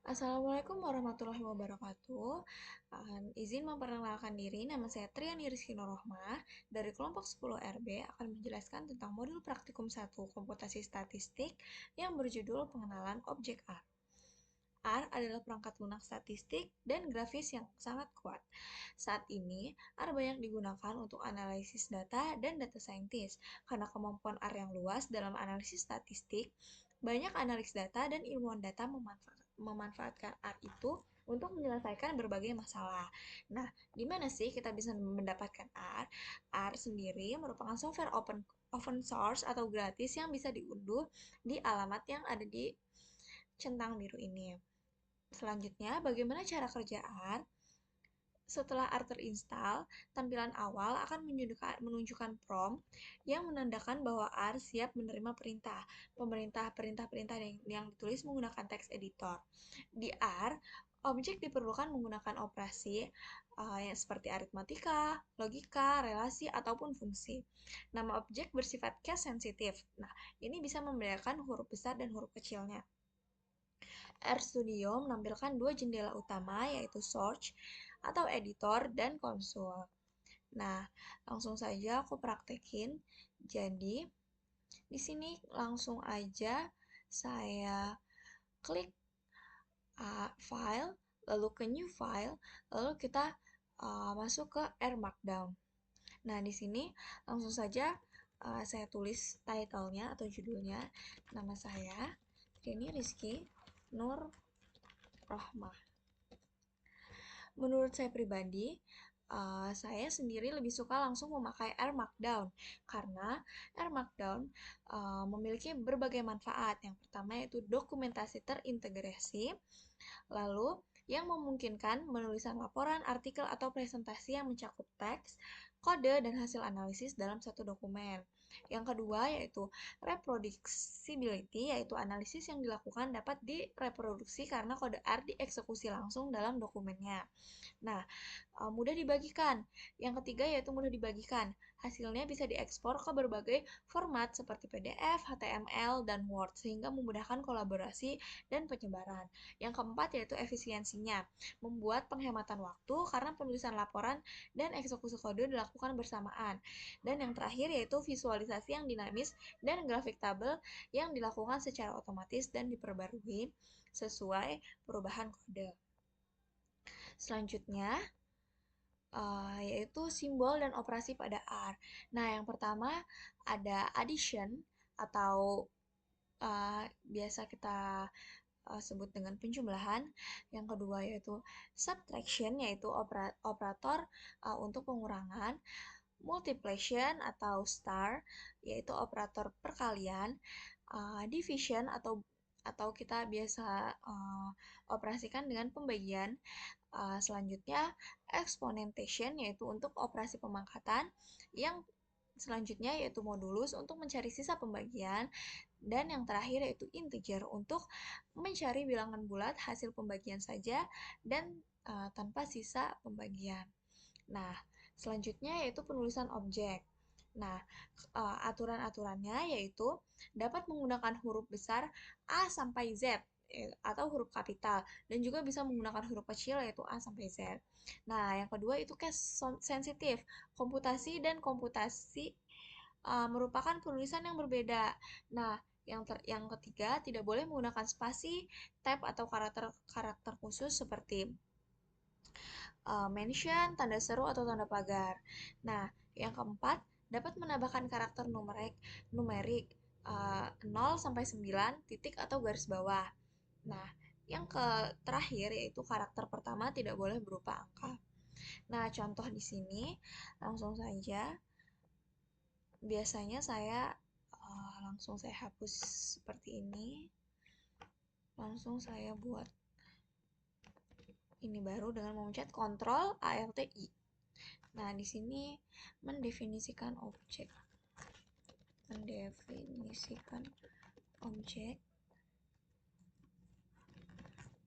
Assalamualaikum warahmatullahi wabarakatuh. Izin memperkenalkan diri, nama saya Triani Rizky Nurrohmah dari kelompok 10 RB akan menjelaskan tentang modul praktikum 1 komputasi statistik yang berjudul pengenalan objek R. R adalah perangkat lunak statistik dan grafis yang sangat kuat. Saat ini, R banyak digunakan untuk analisis data dan data saintis. Karena kemampuan R yang luas dalam analisis statistik, banyak analis data dan ilmuwan data memanfaatkan R itu untuk menyelesaikan berbagai masalah. Nah, di mana sih kita bisa mendapatkan R? R sendiri merupakan software open source atau gratis yang bisa diunduh di alamat yang ada di centang biru ini. Selanjutnya, bagaimana cara kerja R? Setelah R terinstall, tampilan awal akan menunjukkan prompt yang menandakan bahwa R siap menerima perintah. Perintah-perintah yang ditulis menggunakan text editor. Di R, objek diperlukan menggunakan operasi yang seperti aritmatika, logika, relasi, ataupun fungsi. Nama objek bersifat case sensitif. Nah, ini bisa membedakan huruf besar dan huruf kecilnya. RStudio menampilkan dua jendela utama, yaitu Search atau editor dan konsul. Nah, langsung saja aku praktekin. Jadi, di sini langsung aja saya klik file, lalu ke new file, lalu kita masuk ke R Markdown. Nah, di sini langsung saja saya tulis title-nya atau judulnya, nama saya Triani Rizky Nur Rohmah. Menurut saya pribadi, saya sendiri lebih suka langsung memakai R Markdown karena R Markdown memiliki berbagai manfaat. Yang pertama yaitu dokumentasi terintegrasi, lalu yang memungkinkan penulisan laporan, artikel, atau presentasi yang mencakup teks, kode, dan hasil analisis dalam satu dokumen. Yang kedua yaitu reproducibility, yaitu analisis yang dilakukan dapat direproduksi karena kode R dieksekusi langsung dalam dokumennya. Nah, mudah dibagikan. Yang ketiga yaitu mudah dibagikan. Hasilnya bisa diekspor ke berbagai format seperti PDF, HTML, dan Word sehingga memudahkan kolaborasi dan penyebaran. Yang keempat yaitu efisiensinya. Membuat penghematan waktu karena penulisan laporan dan eksekusi kode dilakukan bersamaan. Dan yang terakhir yaitu visualisasi yang dinamis dan grafik tabel yang dilakukan secara otomatis dan diperbarui sesuai perubahan kode. Selanjutnya, yaitu simbol dan operasi pada R. Nah, yang pertama ada addition atau biasa kita sebut dengan penjumlahan. Yang kedua yaitu subtraction, yaitu operator untuk pengurangan. Multiplication atau star, yaitu operator perkalian. Division atau kita biasa operasikan dengan pembagian. Selanjutnya, exponentation yaitu untuk operasi pemangkatan. Yang selanjutnya yaitu modulus untuk mencari sisa pembagian. Dan yang terakhir yaitu integer untuk mencari bilangan bulat hasil pembagian saja dan tanpa sisa pembagian. Nah, selanjutnya yaitu penulisan objek. Nah, aturan-aturannya yaitu dapat menggunakan huruf besar A sampai Z atau huruf kapital dan juga bisa menggunakan huruf kecil yaitu A sampai Z. Nah, yang kedua itu case sensitif. Komputasi merupakan penulisan yang berbeda. Nah, yang ketiga tidak boleh menggunakan spasi, tab atau karakter khusus seperti mention, tanda seru, atau tanda pagar. Nah, yang keempat, dapat menambahkan karakter numerik 0 sampai 9, titik atau garis bawah. Nah, yang terakhir yaitu karakter pertama tidak boleh berupa angka. Nah, contoh di sini langsung saja. Biasanya saya langsung saya hapus seperti ini. Langsung saya buat ini baru dengan memencet Ctrl Alt I. Nah, di sini mendefinisikan objek.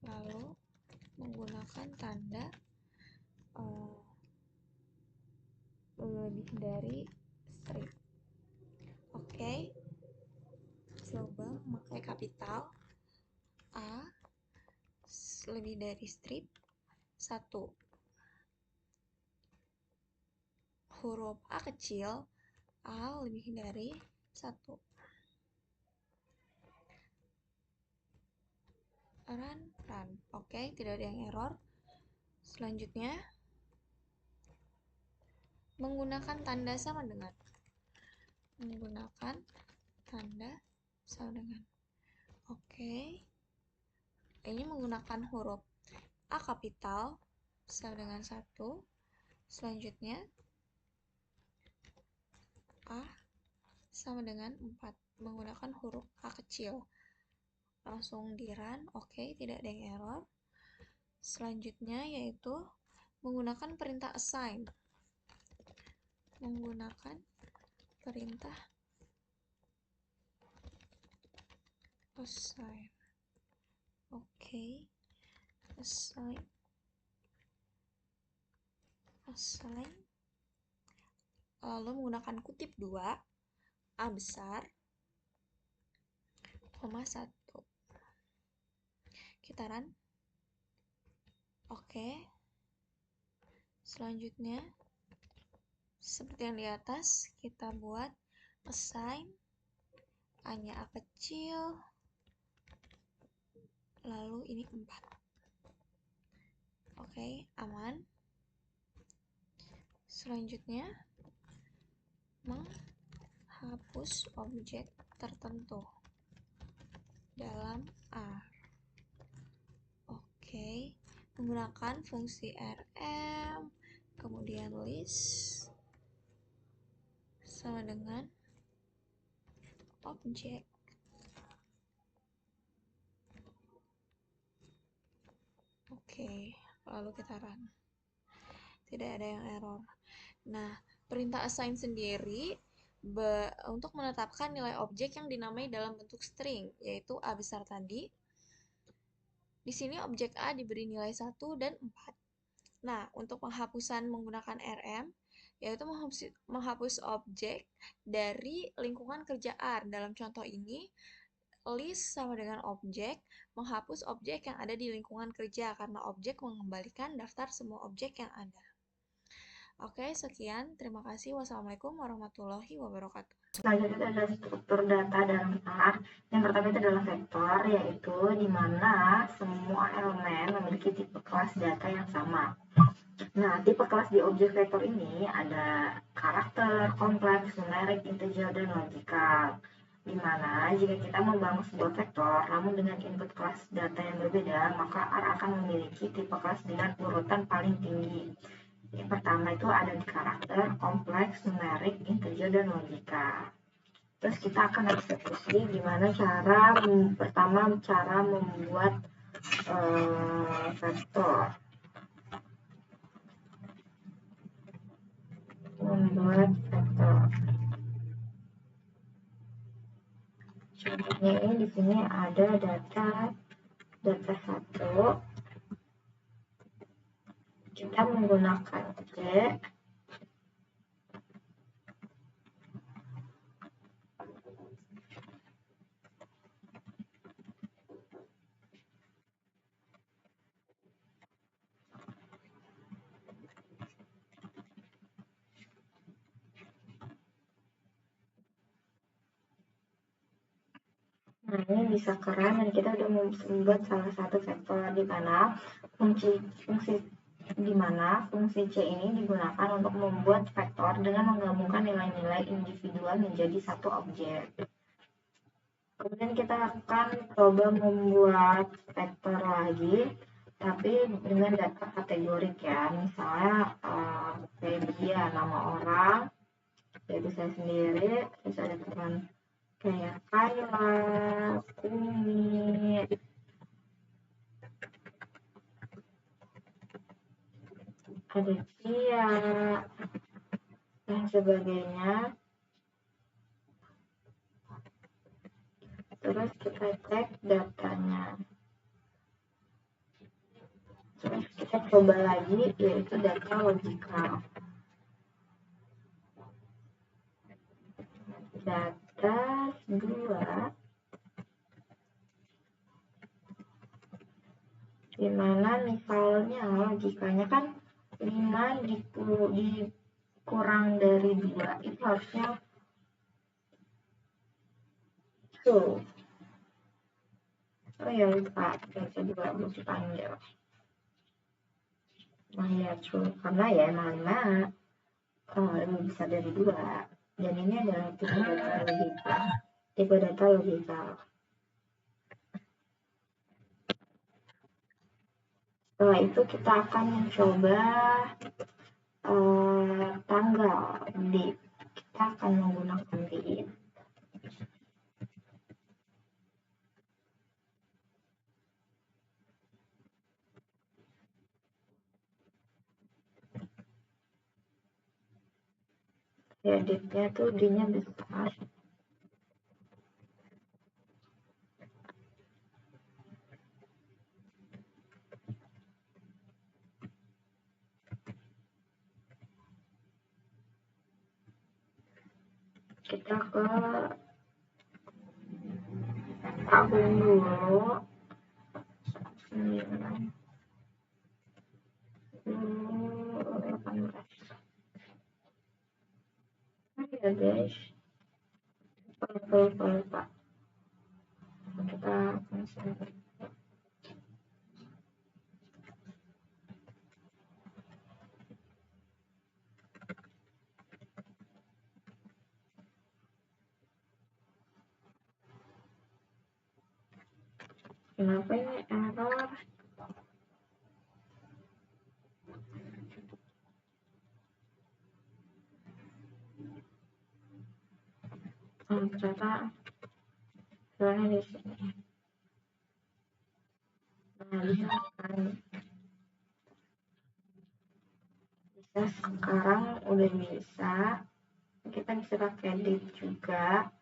Lalu menggunakan tanda lebih dari strip. Oke. Coba memakai kapital A lebih dari strip 1. Huruf A kecil, A lebih dari 1. Run. Oke, tidak ada yang error. Selanjutnya, menggunakan tanda sama dengan. Menggunakan tanda sama dengan. Oke. Ini menggunakan huruf A kapital sama dengan 1. Selanjutnya, A sama dengan 4. Menggunakan huruf A kecil. Langsung di run. Oke, tidak ada yang error. Selanjutnya yaitu menggunakan perintah assign. Menggunakan perintah assign. Oke. Assign. Lalu menggunakan kutip 2, A besar, koma 1. Kita run. Oke. Selanjutnya, seperti yang di atas, kita buat assign, A-nya A kecil, lalu ini 4. Oke, aman. Selanjutnya, menghapus objek tertentu dalam A. Oke, menggunakan fungsi rm, kemudian list sama dengan objek. Oke, lalu kita run. Tidak ada yang error. Nah, perintah assign sendiri untuk menetapkan nilai objek yang dinamai dalam bentuk string, yaitu A besar tadi. Di sini objek A diberi nilai 1 dan 4. Nah, untuk penghapusan menggunakan rm, yaitu menghapus objek dari lingkungan kerja R. Dalam contoh ini, list sama dengan objek, menghapus objek yang ada di lingkungan kerja, karena objek mengembalikan daftar semua objek yang ada. Oke, sekian. Terima kasih. Wassalamualaikum warahmatullahi wabarakatuh. Selanjutnya ada struktur data dalam R. Yang pertama itu adalah vektor, yaitu di mana semua elemen memiliki tipe kelas data yang sama. Nah, tipe kelas di objek vektor ini ada karakter, kompleks, numerik, integer, dan logikal. Di mana jika kita membangun sebuah vektor, namun dengan input kelas data yang berbeda, maka R akan memiliki tipe kelas dengan urutan paling tinggi. Yang pertama itu ada di karakter, kompleks, numerik, integer, dan logika. Terus kita akan eksekusi gimana pertama cara membuat vektor. Contohnya ini di sini ada data 1. Kita menggunakan objek Nah, ini bisa keren dan kita udah membuat salah satu vektor di mana fungsi C ini digunakan untuk membuat vektor dengan menggabungkan nilai-nilai individual menjadi satu objek. Kemudian kita akan coba membuat vektor lagi, tapi dengan data kategorik ya. Misalnya dia nama orang, yaitu saya sendiri, terus ada teman kayak Kayla, Umi, ada Cia, dan sebagainya. Terus kita cek datanya. Terus kita coba lagi, yaitu data logikal. Data 2 Dimana misalnya logikanya kan 5 dikurang dari 2 itu harusnya tuh. Oh ya lupa, baca juga belum dipanggil. Nah ya true, karena ya emang 5 lebih besar dari 2. Dan ini adalah tipe data logika. Setelah itu kita akan mencoba tanggal date. Kita akan menggunakan date. Ya date-nya tuh D-nya besar. Kita ke tahun dulu 18. Ya guys, lupa. Kita kenapa ini error? Ternyata soalnya di sini. Nah, bisa sekarang udah bisa. Kita bisa pakai date juga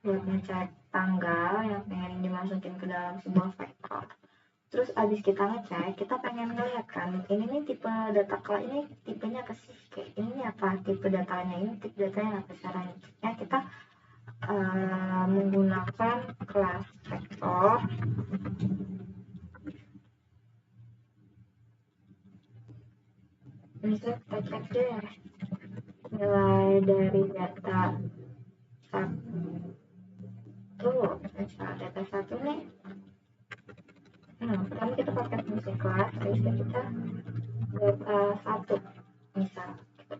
buat ngecek tanggal yang pengen dimasukin ke dalam sebuah vektor. Terus abis kita ngecek, kita pengen ngeliat kan, ini nih tipe data ini tipenya apa sih? Kayak ini apa tipe datanya, ini tipe datanya apa caranya? Ya, kita menggunakan kelas vektor. Bisa kita cek deh nilai dari data satu, misal data satu nih. Nah, pertama kita pakai fungsi kelas, terus kita data satu, misal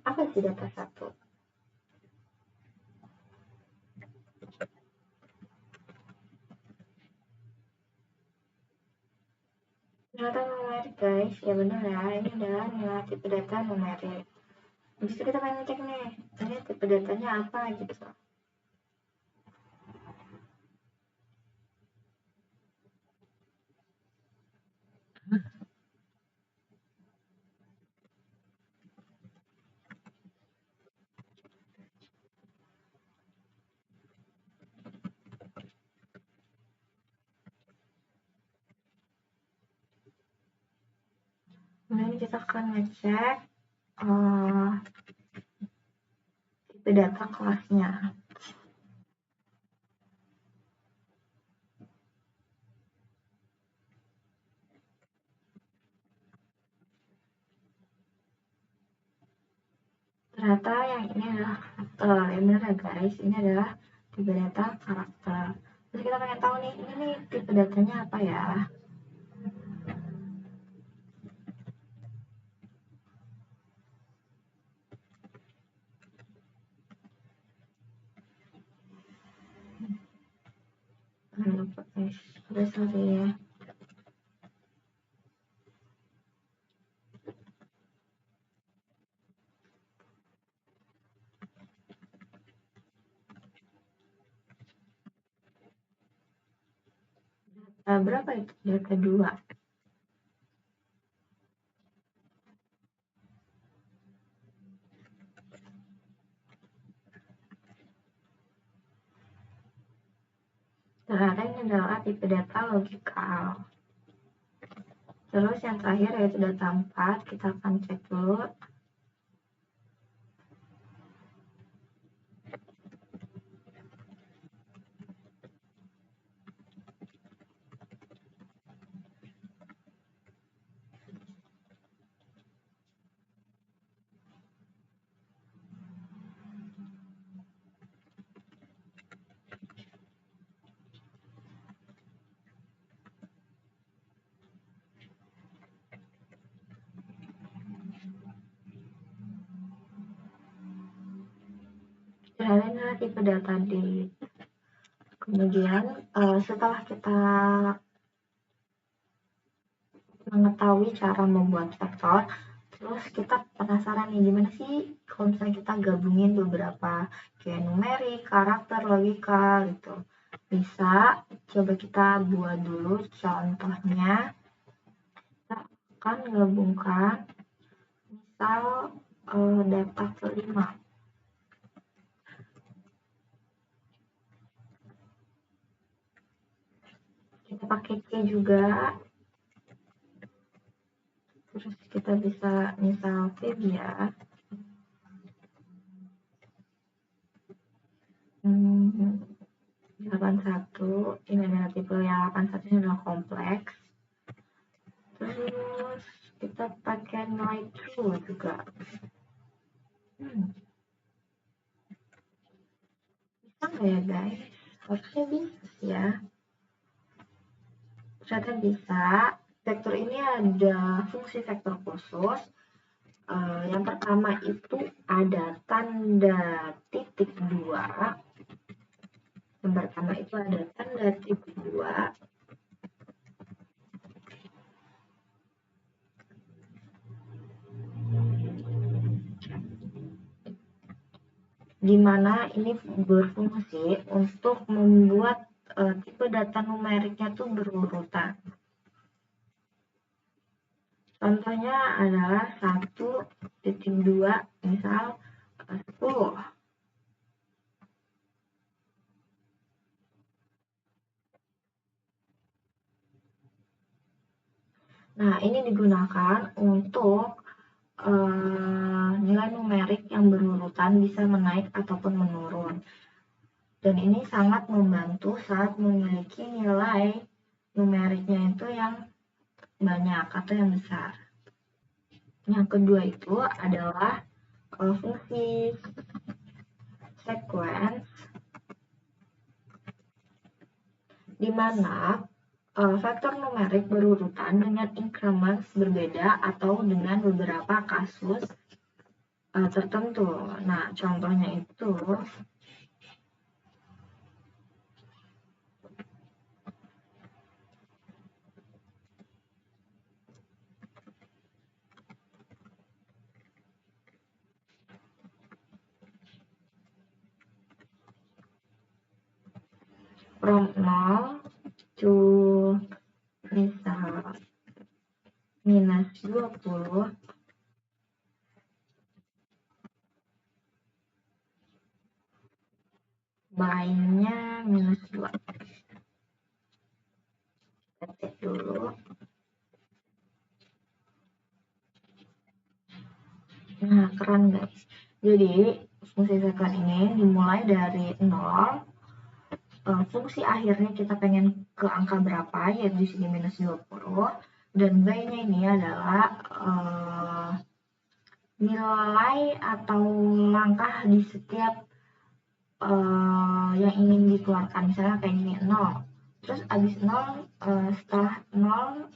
apa sih data satu? Ternyata numerik guys, ya benar ya, ini adalah nilai tipe data numerik. Habis itu kita pengen cek nih, ini tipe datanya apa gitu. Kemudian kita akan ngecek tipe data kelasnya. Ternyata yang ini adalah karakter. Ya benar ya guys, ini adalah tipe data karakter. Terus kita pengen tahu nih, ini nih tipe datanya apa ya? Lupa guys, udah sorry ya. Berapa itu? Data 2. Ternyata ini adalah tipe data logikal. Terus yang terakhir yaitu data 4, kita akan cek dulu. terhadap adalah tipe data date. Kemudian setelah kita mengetahui cara membuat vektor, terus kita penasaran nih gimana sih kalau misalnya kita gabungin beberapa kayak numerik, karakter, logika gitu. Bisa coba kita buat dulu contohnya. Kita akan gabungkan misal data kelima. Kita pakai C juga. Terus kita bisa misal save ya. 81, ini adalah tipe yang 81 ini adalah kompleks. Terus kita pakai nilai true juga. Bisa nggak ya guys? Harusnya bisa ya. Ternyata bisa. Vektor ini ada fungsi vektor khusus. Yang pertama itu ada tanda titik 2. Yang pertama itu ada tanda titik 2. Di mana ini berfungsi untuk membuat tipe data numeriknya tuh berurutan. Contohnya adalah 1.2 misal 10. Nah, ini digunakan untuk nilai numerik yang berurutan bisa menaik ataupun menurun. Dan ini sangat membantu saat memiliki nilai numeriknya itu yang banyak atau yang besar. Yang kedua itu adalah fungsi sequence, di mana vektor numerik berurutan dengan increments berbeda atau dengan beberapa kasus tertentu. Nah, contohnya itu from 0 to misal minus 20, by-nya minus 2. Kita cek dulu. Nah, keren guys. Jadi, fungsi sequence ini dimulai dari 0. Fungsi akhirnya kita pengen ke angka berapa, yaitu di sini minus 20. Dan by-nya ini adalah nilai atau langkah di setiap yang ingin dikeluarkan. Misalnya kayak gini, 0. Terus abis 0, setelah 0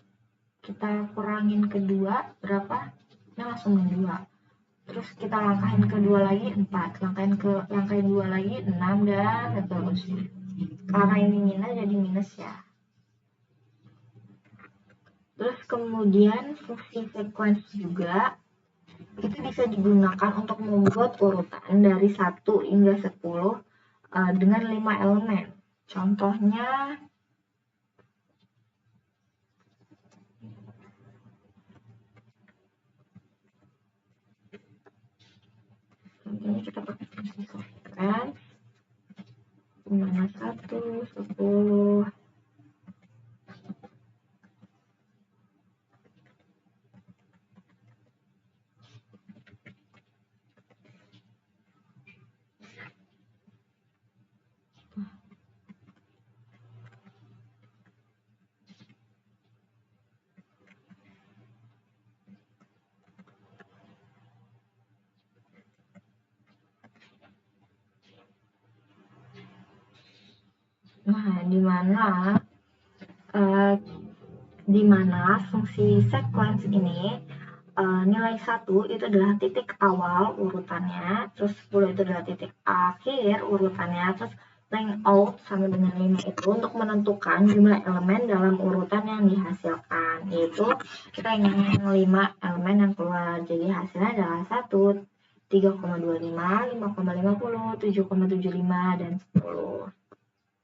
kita kurangin kedua berapa? Ini langsung 2. Terus kita langkahin kedua lagi 4, langkahin 2 lagi 6, dan seterusnya. Karena ini minus jadi minus ya. Terus kemudian fungsi sequence juga itu bisa digunakan untuk membuat urutan dari 1 hingga 10 dengan 5 elemen. Contohnya kita pakai fungsi sequence, dimana 1, 10, nah di mana fungsi sequence ini nilai 1 itu adalah titik awal urutannya, terus 10 itu adalah titik akhir urutannya, terus length out sama dengan 5 itu untuk menentukan jumlah elemen dalam urutan yang dihasilkan, yaitu kita ingin 5 elemen yang keluar, jadi hasilnya adalah 1, 3,25, 5,50, 7,75, dan 10.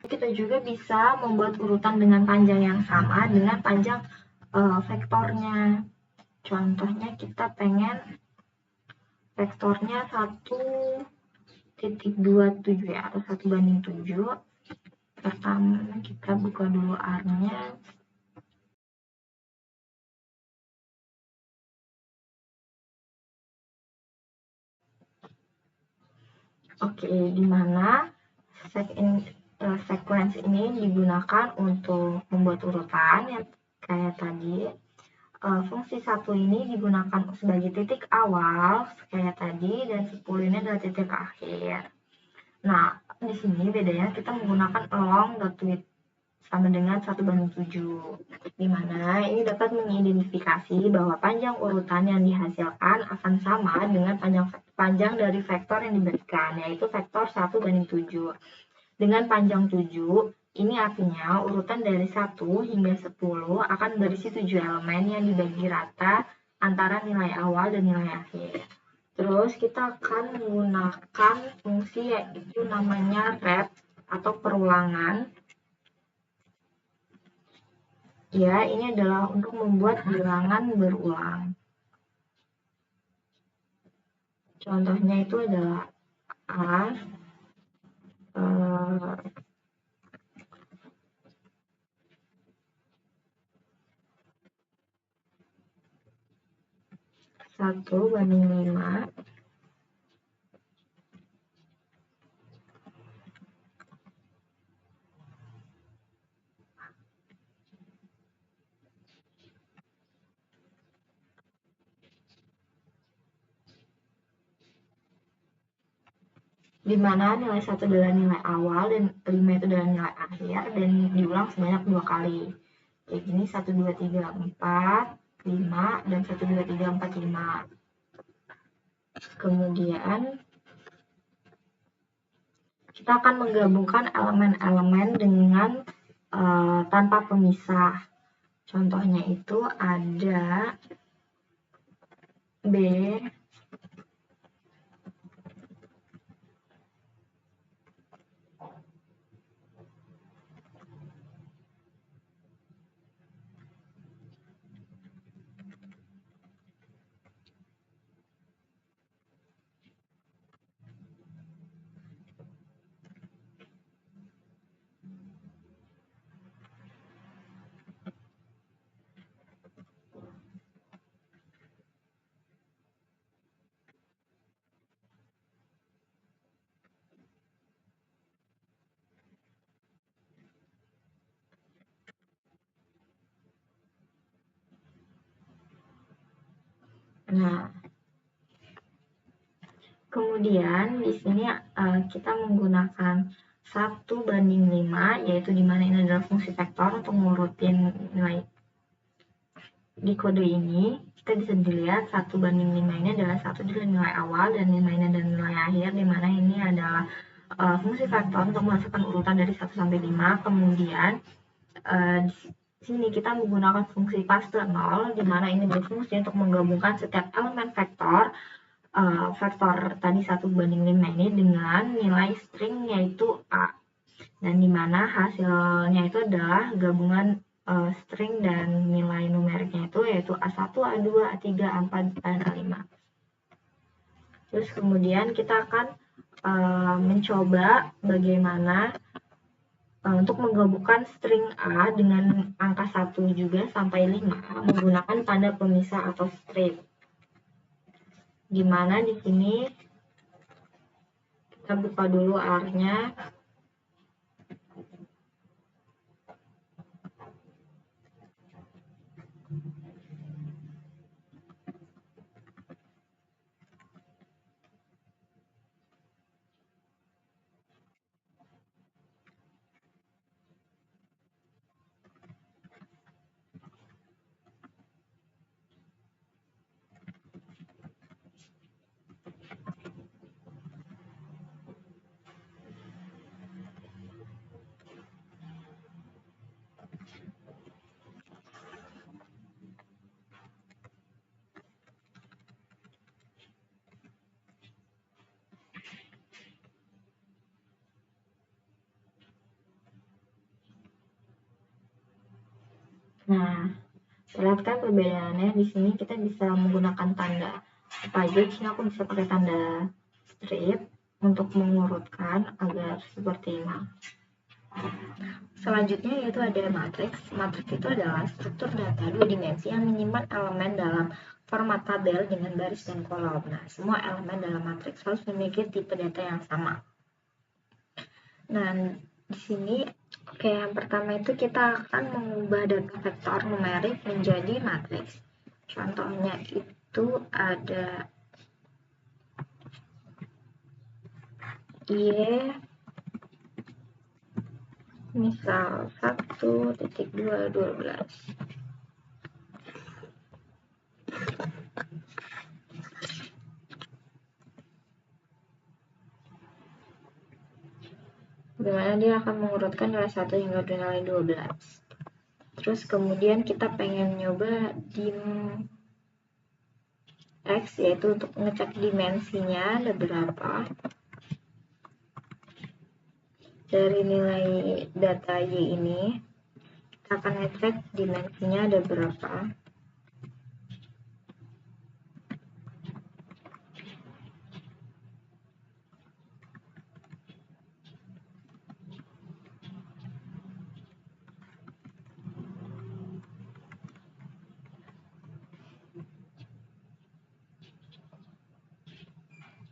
Kita juga bisa membuat urutan dengan panjang yang sama dengan panjang vektornya. Contohnya kita pengen vektornya 1,27 ya, atau 1/7. Pertama kita buka dulu R-nya. Oke, dimana sequence ini digunakan untuk membuat urutan yang kayak tadi. Fungsi 1 ini digunakan sebagai titik awal kayak tadi, dan 10 ini adalah titik akhir. Nah, di sini bedanya kita menggunakan along dot width sama dengan 1/7, di mana ini dapat mengidentifikasi bahwa panjang urutan yang dihasilkan akan sama dengan panjang dari vektor yang diberikan, yaitu vektor 1/7. Dengan panjang 7, ini artinya urutan dari 1 hingga 10 akan berisi 7 elemen yang dibagi rata antara nilai awal dan nilai akhir. Terus kita akan menggunakan fungsi yaitu namanya rep atau perulangan. Ya, ini adalah untuk membuat bilangan berulang. Contohnya itu adalah A, 1/5, di mana nilai 1 adalah nilai awal dan 5 itu adalah nilai akhir, dan diulang sebanyak 2 kali. Kayak gini 1, 2, 3, 4, 5, dan 1, 2, 3, 4, 5. Kemudian kita akan menggabungkan elemen-elemen dengan tanpa pemisah. Contohnya itu ada B, nah, kemudian di sini kita menggunakan 1/5, yaitu dimana ini adalah fungsi vektor untuk ngurutin nilai. Di kode ini kita bisa dilihat 1/5 ini adalah 1 adalah nilai awal dan 5 ini adalah nilai akhir, dimana ini adalah fungsi vektor untuk menghasilkan urutan dari 1 sampai 5. Kemudian di sini kita menggunakan fungsi paste 0, di mana ini berfungsi untuk menggabungkan setiap elemen vektor vektor tadi 1/5 ini dengan nilai string yaitu A, dan dimana hasilnya itu adalah gabungan string dan nilai numeriknya itu yaitu A1, A2, A3, A4, dan A5. Terus kemudian kita akan mencoba bagaimana untuk menggabungkan string A dengan angka 1 juga sampai 5 menggunakan tanda pemisah atau strip. Dimana di sini kita buka dulu R-nya. Nah, lihat kan perbedaannya di sini kita bisa menggunakan tanda apa aja. Di sini aku bisa pakai tanda strip untuk mengurutkan agar seperti ini. Selanjutnya yaitu ada matriks. Matriks itu adalah struktur data dua dimensi yang menyimpan elemen dalam format tabel dengan baris dan kolom. Nah, semua elemen dalam matriks harus memiliki tipe data yang sama. Nah, di sini oke, yang pertama itu kita akan mengubah data vektor numerik menjadi matriks. Contohnya itu ada Y misal 1.212. Dimana dia akan mengurutkan nilai 1 hingga nilai 12. Terus kemudian kita pengen nyoba dim X, yaitu untuk ngecek dimensinya ada berapa dari nilai data Y ini. Kita akan ngecek dimensinya ada berapa.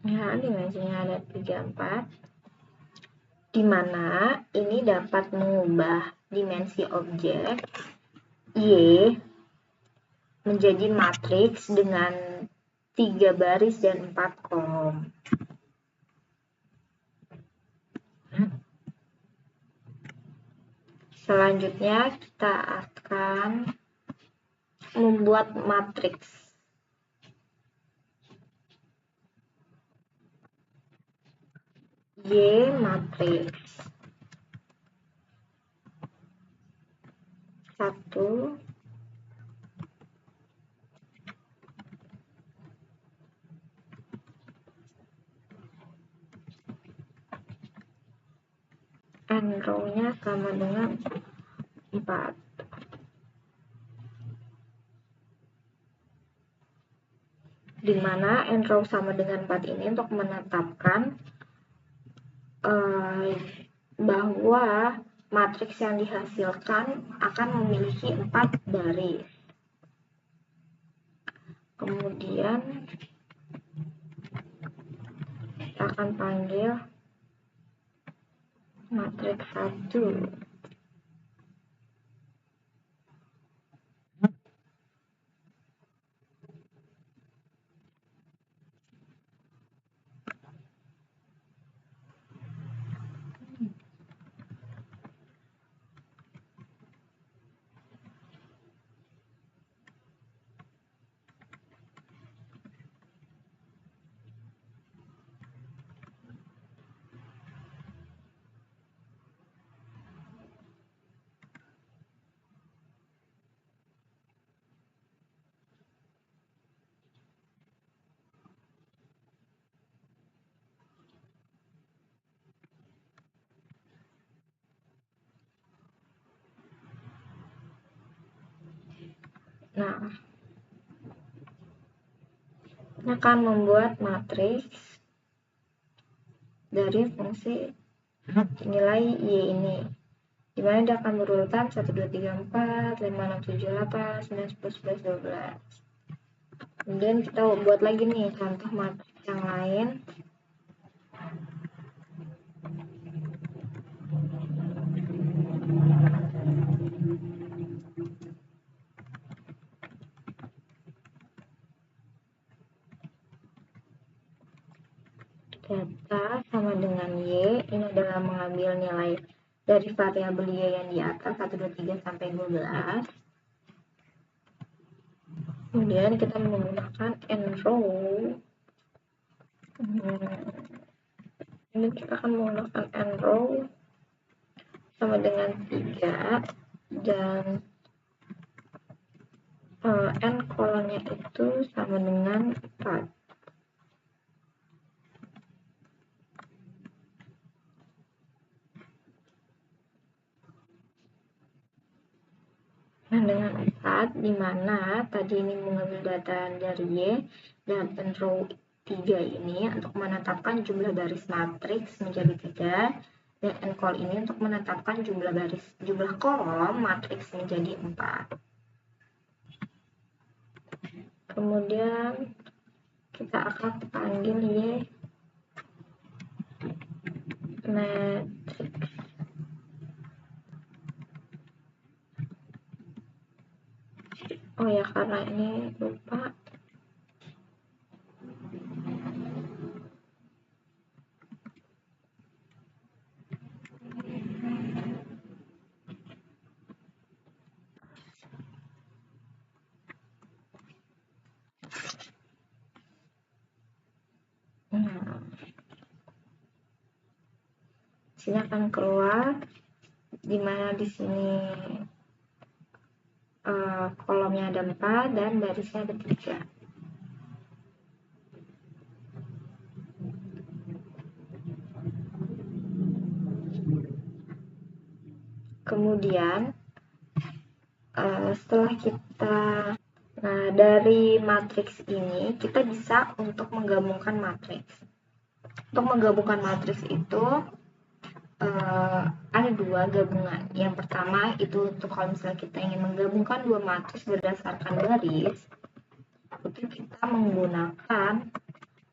Ya, dimensinya ada 34, di mana ini dapat mengubah dimensi objek Y menjadi matriks dengan 3 baris dan 4 kolom. Selanjutnya kita akan membuat matriks. Y matriks 1 n row-nya sama dengan 4. Di mana n row sama dengan 4 ini untuk menetapkan bahwa matriks yang dihasilkan akan memiliki 4 baris. Kemudian kita akan panggil matriks 1. Nah, ini akan membuat matriks dari fungsi nilai Y ini, dimana dia akan berurutan 1, 2, 3, 4, 5, 6, 7, 8, 9, 10, 11, 12. Kemudian kita buat lagi nih contoh matriks yang lain. Data sama dengan Y, ini adalah mengambil nilai dari variabel Y yang di atas 1, 2, 3, sampai 12. Kemudian kita menggunakan n row. Ini kita akan menggunakan n row sama dengan 3 dan n kolomnya itu sama dengan 4. Nah, dengan 4, di mana tadi ini mengambil data dari Y, dan row 3 ini untuk menetapkan jumlah baris matriks menjadi 3, dan encol ini untuk menetapkan jumlah kolom matriks menjadi 4. Kemudian kita akan panggil Y matrix. Oh ya, karena ini lupa. Nah, sini akan keluar, dimana di sini kolomnya ada 4 dan barisnya ada 3. Kemudian setelah kita, nah dari matriks ini kita bisa untuk menggabungkan matriks. Untuk menggabungkan matriks itu ada 2 gabungan. Yang pertama itu untuk kalau misalnya kita ingin menggabungkan 2 matriks berdasarkan baris, itu kita menggunakan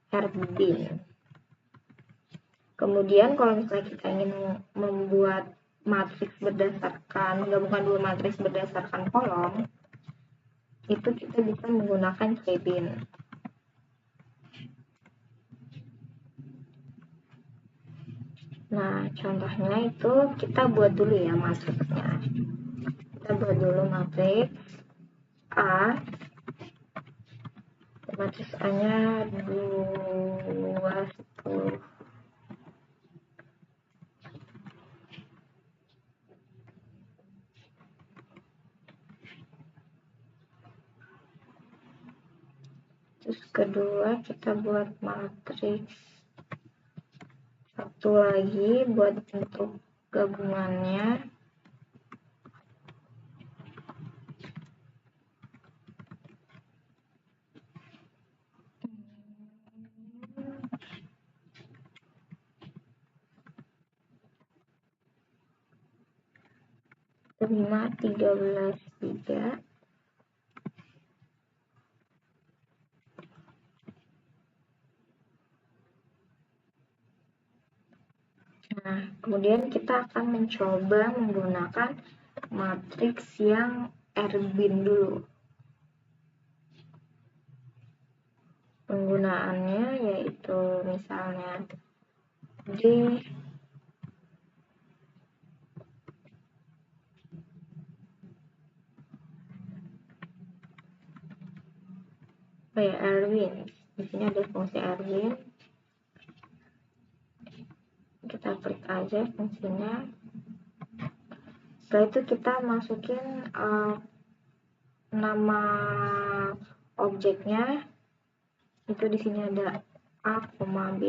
Herbin. Kemudian kalau misalnya kita ingin membuat matriks menggabungkan 2 matriks berdasarkan kolom, itu kita bisa menggunakan Cebin. Nah, contohnya itu kita buat dulu ya matriksnya. Kita buat dulu matriks A. Matriks A-nya 2, 10. Terus kedua kita buat matriks satu lagi buat bentuk gabungannya. Lima, 13, 3. Nah, kemudian kita akan mencoba menggunakan matriks yang Herbin dulu. Penggunaannya yaitu misalnya D Erwin. Di sini ada fungsi Erwin. Kita klik aja fungsinya. Setelah itu kita masukin nama objeknya. Itu di sini ada A, B.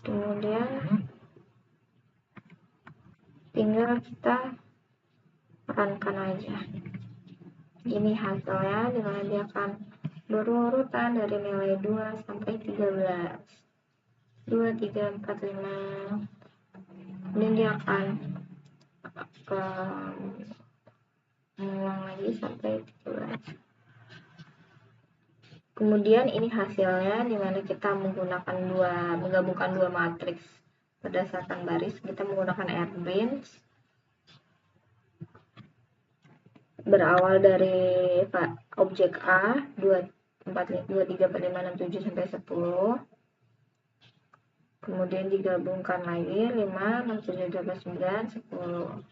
Kemudian tinggal kita runkan aja. Ini hasilnya, dimana dia akan berurutan dari nilai 2 sampai 13. 2, 3, 4, 5. Kemudian dia akan mengulang lagi sampai 13. Kemudian ini hasilnya, dimana kita menggabungkan dua matriks berdasarkan baris. Kita menggunakan Herbin. Berawal dari objek A 2, 4, 2, 3, 4, 5, 6, 7 sampai 10. Kemudian digabungkan lagi 5, 6, 7, 8, 9, 10.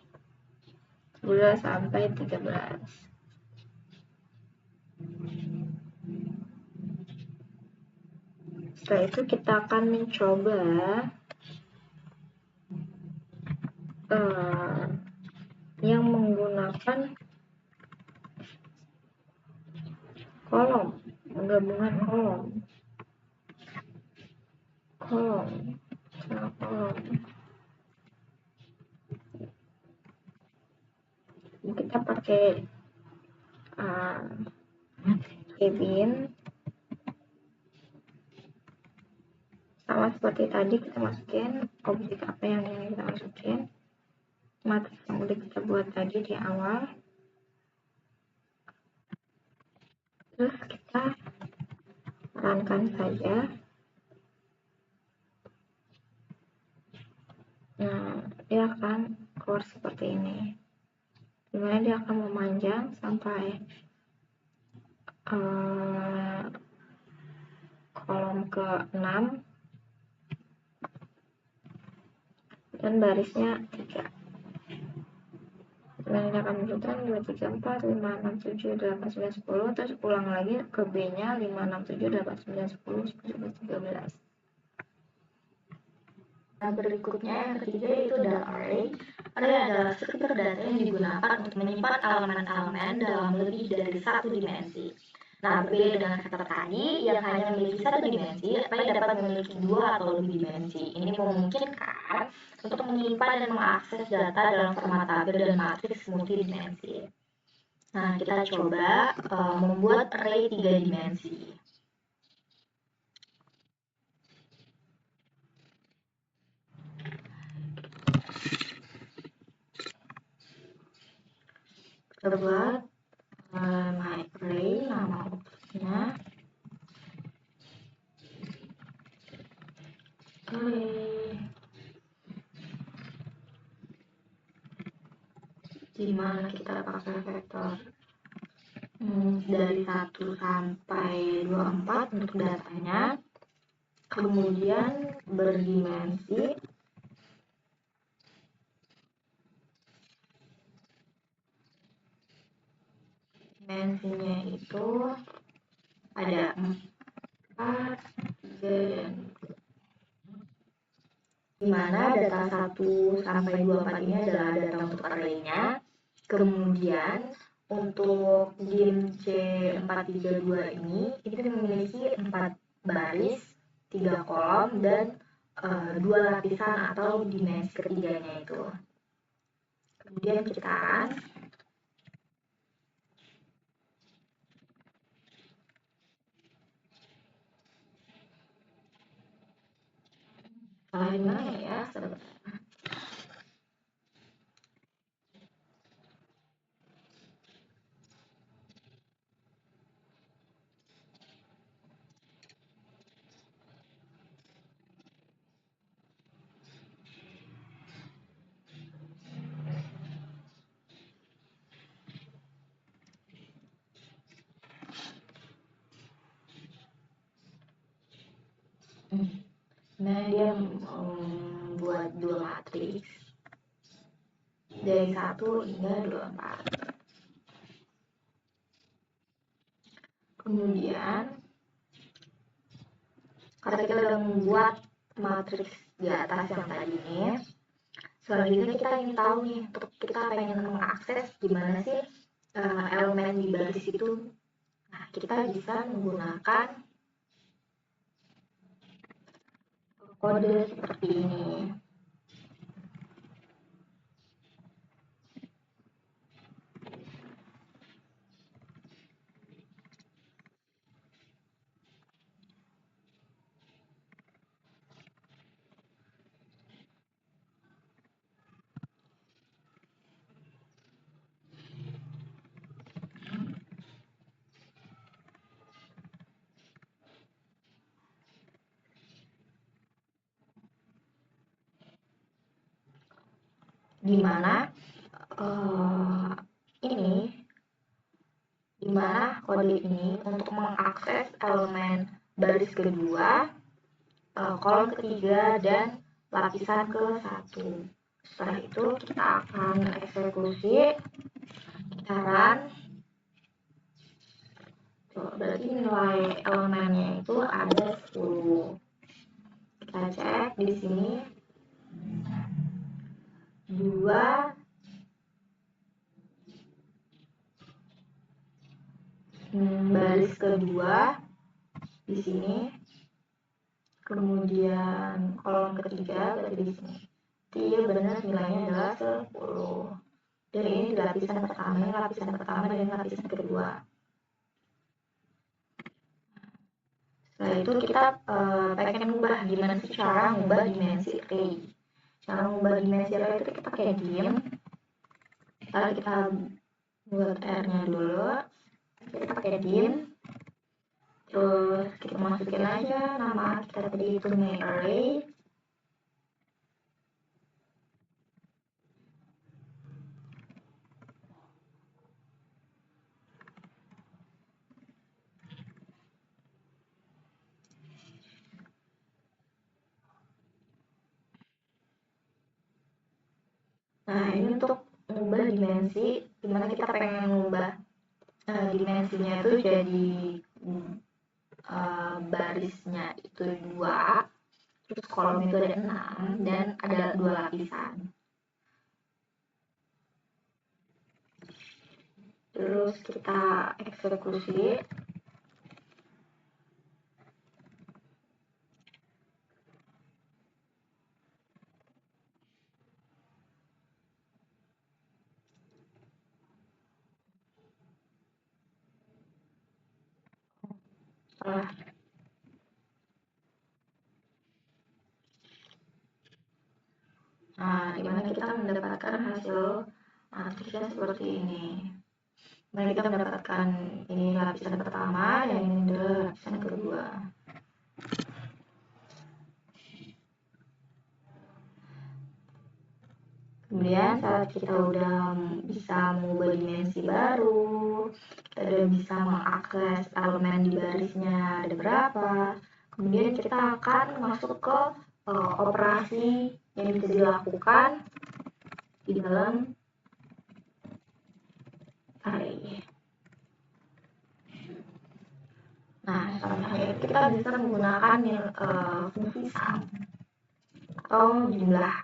11 sampai 13. Setelah itu kita akan mencoba yang menggunakan kolom, penggabungan kolom. kita pakai cabin sama seperti tadi, kita masukin objek apa yang ingin kita masukin, matriks yang udah kita buat tadi di awal, terus kita runkan saja. Nah, dia akan keluar seperti ini, dimana dia akan memanjang sampai kolom ke-6 dan barisnya 3. Dan ini akan menunjukkan 2, 3, 4, 5, 6, 7, 8, 9, 10. Terus ulang lagi ke B-nya 5, 6, 7, 8, 9, 10, 11, 13. Nah, berikutnya yang ketiga yaitu data array. Array adalah struktur data yang digunakan untuk menyimpan elemen-elemen dalam lebih dari satu dimensi. Nah, berbeda dengan vektor tadi yang hanya memiliki satu dimensi, array dapat memiliki 2 atau lebih dimensi. Ini memungkinkan untuk menyimpan dan mengakses data dalam format tabel dan matriks multidimensi. Nah, kita coba membuat array 3 dimensi. Kita buat my array, nama objeknya array, dimana kita pakai vektor dari 1 sampai 24 untuk datanya, kemudian berdimensi dimensinya itu ada 4, 3, dan dimana data 1 sampai 24 ini adalah data untuk array-nya. Kemudian untuk dim C432 ini memiliki 4 baris, 3 kolom, dan 2 lapisan atau dimensi ketiganya itu. Kemudian kita gimana ya, nah dia membuat 2 matriks dari 1 hingga 24. Kemudian karena kita sudah membuat matriks di atas yang tadi ini, selanjutnya kita ingin tahu nih, untuk kita pengen mengakses gimana sih elemen di baris itu. Nah, kita bisa menggunakan kode seperti ini. Dimana kode ini untuk mengakses elemen baris kedua, kolom ketiga, dan lapisan ke-1. Setelah itu kita akan eksekusi, kita run. Berarti nilai elemennya itu ada 10. Kita cek di sini 2, baris kedua di sini, kemudian kolom ketiga berarti di sini. Jadi benar nilainya adalah 10. Dan ini di lapisan pertama, ini lapisan pertama dan lapisan kedua. Setelah itu kita pengen ngubah gimana sih cara ngubah dimensi array. Cara ngubah dimensi array itu kita pakai dim. Lalu kita buat R-nya dulu. Kita pakai dim. Terus kita masukin aja nama kita tadi itu myArray. Nah, ini untuk mengubah dimensi, dimana kita pengen mengubah dimensinya itu jadi barisnya itu 2, terus kolom itu ada 6, dan ada 2 lapisan. Terus kita eksekusi. Nah, dimana kita mendapatkan hasil matrisnya seperti ini. Nah, kita mendapatkan ini lapisan pertama dan ini adalah lapisan kedua. Kemudian saat kita udah bisa mengubah dimensi baru, kita udah bisa mengakses elemen di barisnya ada berapa, kemudian kita akan masuk ke operasi yang bisa dilakukan di dalam array. Nah, contohnya kita bisa menggunakan fungsi sum atau jumlah,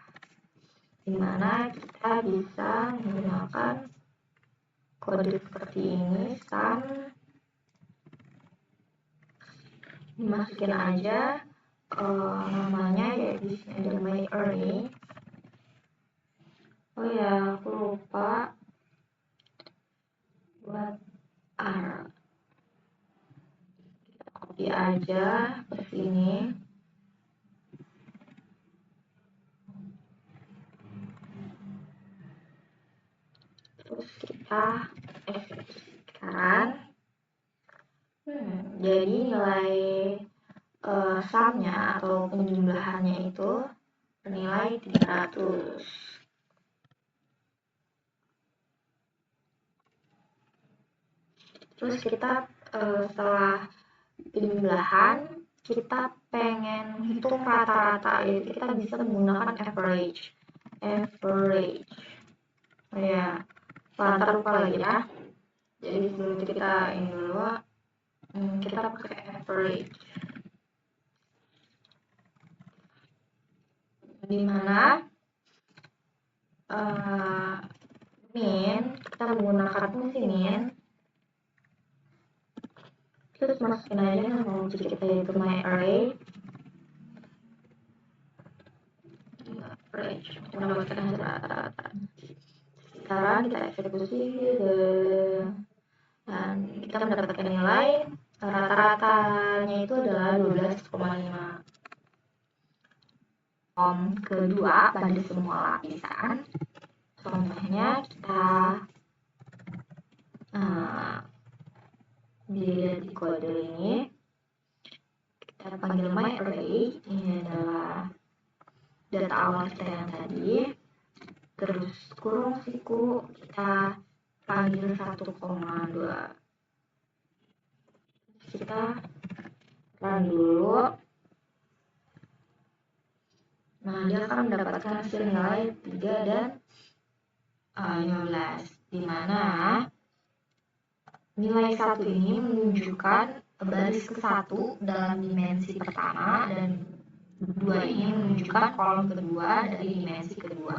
di mana kita bisa menggunakan kode seperti ini, sum, dimasukin aja namanya, yaitu disini ada myArray. Oh ya, aku lupa buat R. Kita copy aja seperti ini. Terus kita eksekusi sekarang. Jadi nilai sumnya atau penjumlahannya itu bernilai 300. Terus kita setelah penjumlahan, kita pengen hitung rata-rata, yaitu kita bisa menggunakan average. Oh ya, lantar lupa lagi ya. Jadi sebelum itu kita ini dulu, kita pakai average. Dimana min, kita menggunakan fungsi min, terus masukin aja nama objek kita yaitu myArray. Kita mendapatkan hasil rata-rata. Sekarang kita eksekusi dan kita mendapatkan nilai rata-ratanya itu adalah 12,5. Kedua pada semua lapisan, contohnya kita dilihat di kode ini, kita panggil myArray, ini adalah data awal kita yang tadi, terus kurung siku kita panggil 1,2. Kita run dulu. Nah, dia akan mendapatkan hasil nilai 3 dan 15, di mana nilai 1 ini menunjukkan baris ke-1 dalam dimensi pertama, dan 2 ini menunjukkan kolom kedua dari dimensi kedua.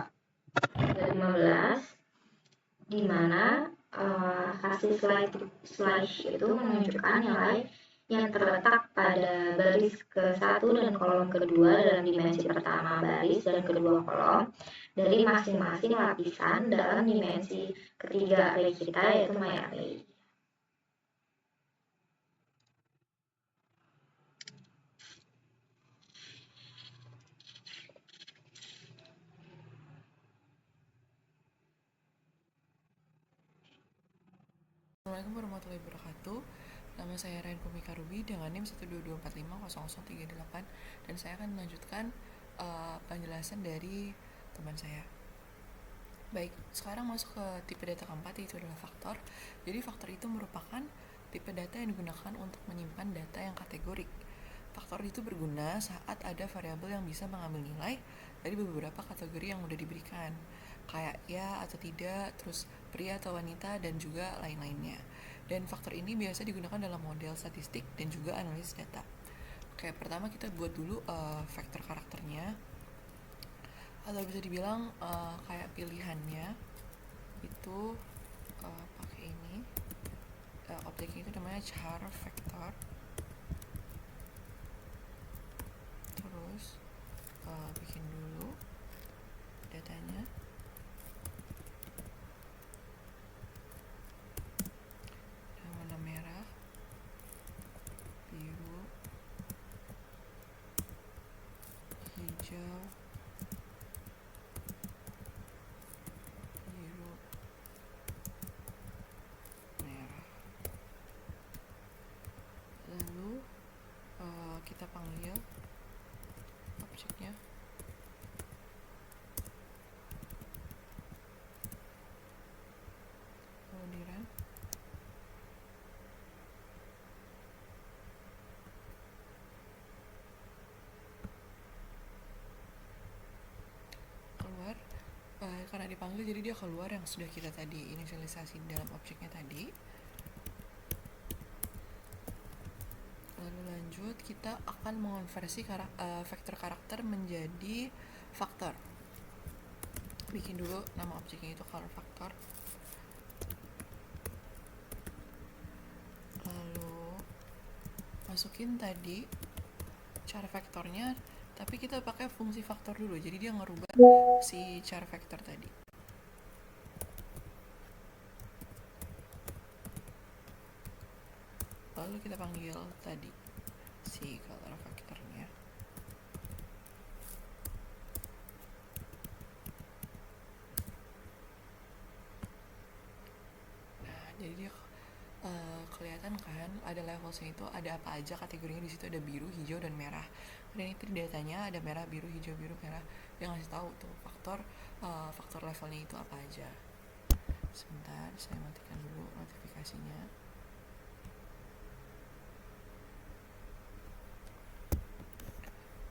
15, di mana hasil slash itu menunjukkan nilai yang terletak pada baris ke-1 dan kolom kedua dalam dimensi pertama baris dan kedua kolom dari masing-masing lapisan dalam dimensi ketiga array kita, yaitu myArray. Assalamualaikum warahmatullahi wabarakatuh. Nama saya Ryan Komika Ruby dengan NIM 122450038 dan saya akan melanjutkan penjelasan dari teman saya. Baik, sekarang masuk ke tipe data keempat, yaitu adalah faktor. Jadi faktor itu merupakan tipe data yang digunakan untuk menyimpan data yang kategorik. Faktor itu berguna saat ada variabel yang bisa mengambil nilai dari beberapa kategori yang sudah diberikan, kayak ya atau tidak, terus pria atau wanita, dan juga lain-lainnya. Dan faktor ini biasa digunakan dalam model statistik dan juga analisis data. Oke, pertama kita buat dulu vektor karakternya, atau bisa dibilang kayak pilihannya itu pakai ini. Objeknya itu namanya char vector. Terus bikin dulu datanya. Warna merah, biru, hijau, biru, merah. Lalu kita panggil objeknya. Kemudian keluar, karena dipanggil jadi dia keluar yang sudah kita tadi inisialisasi dalam objeknya tadi. Lalu lanjut, kita akan mengonversi vektor karakter menjadi faktor. Bikin dulu nama objeknya itu color factor. Lalu masukin tadi char vektornya, tapi kita pakai fungsi faktor dulu, jadi dia ngerubah si char vektor tadi. Lalu kita panggil tadi si color vektornya. Nah, jadi dia kelihatan kan ada levelnya, itu ada apa aja kategorinya. Di situ ada biru, hijau, dan merah. Dan itu datanya ada merah, biru, hijau, biru, merah. Dia ngasih tahu tuh faktor levelnya itu apa aja. Sebentar, saya matikan dulu notifikasinya.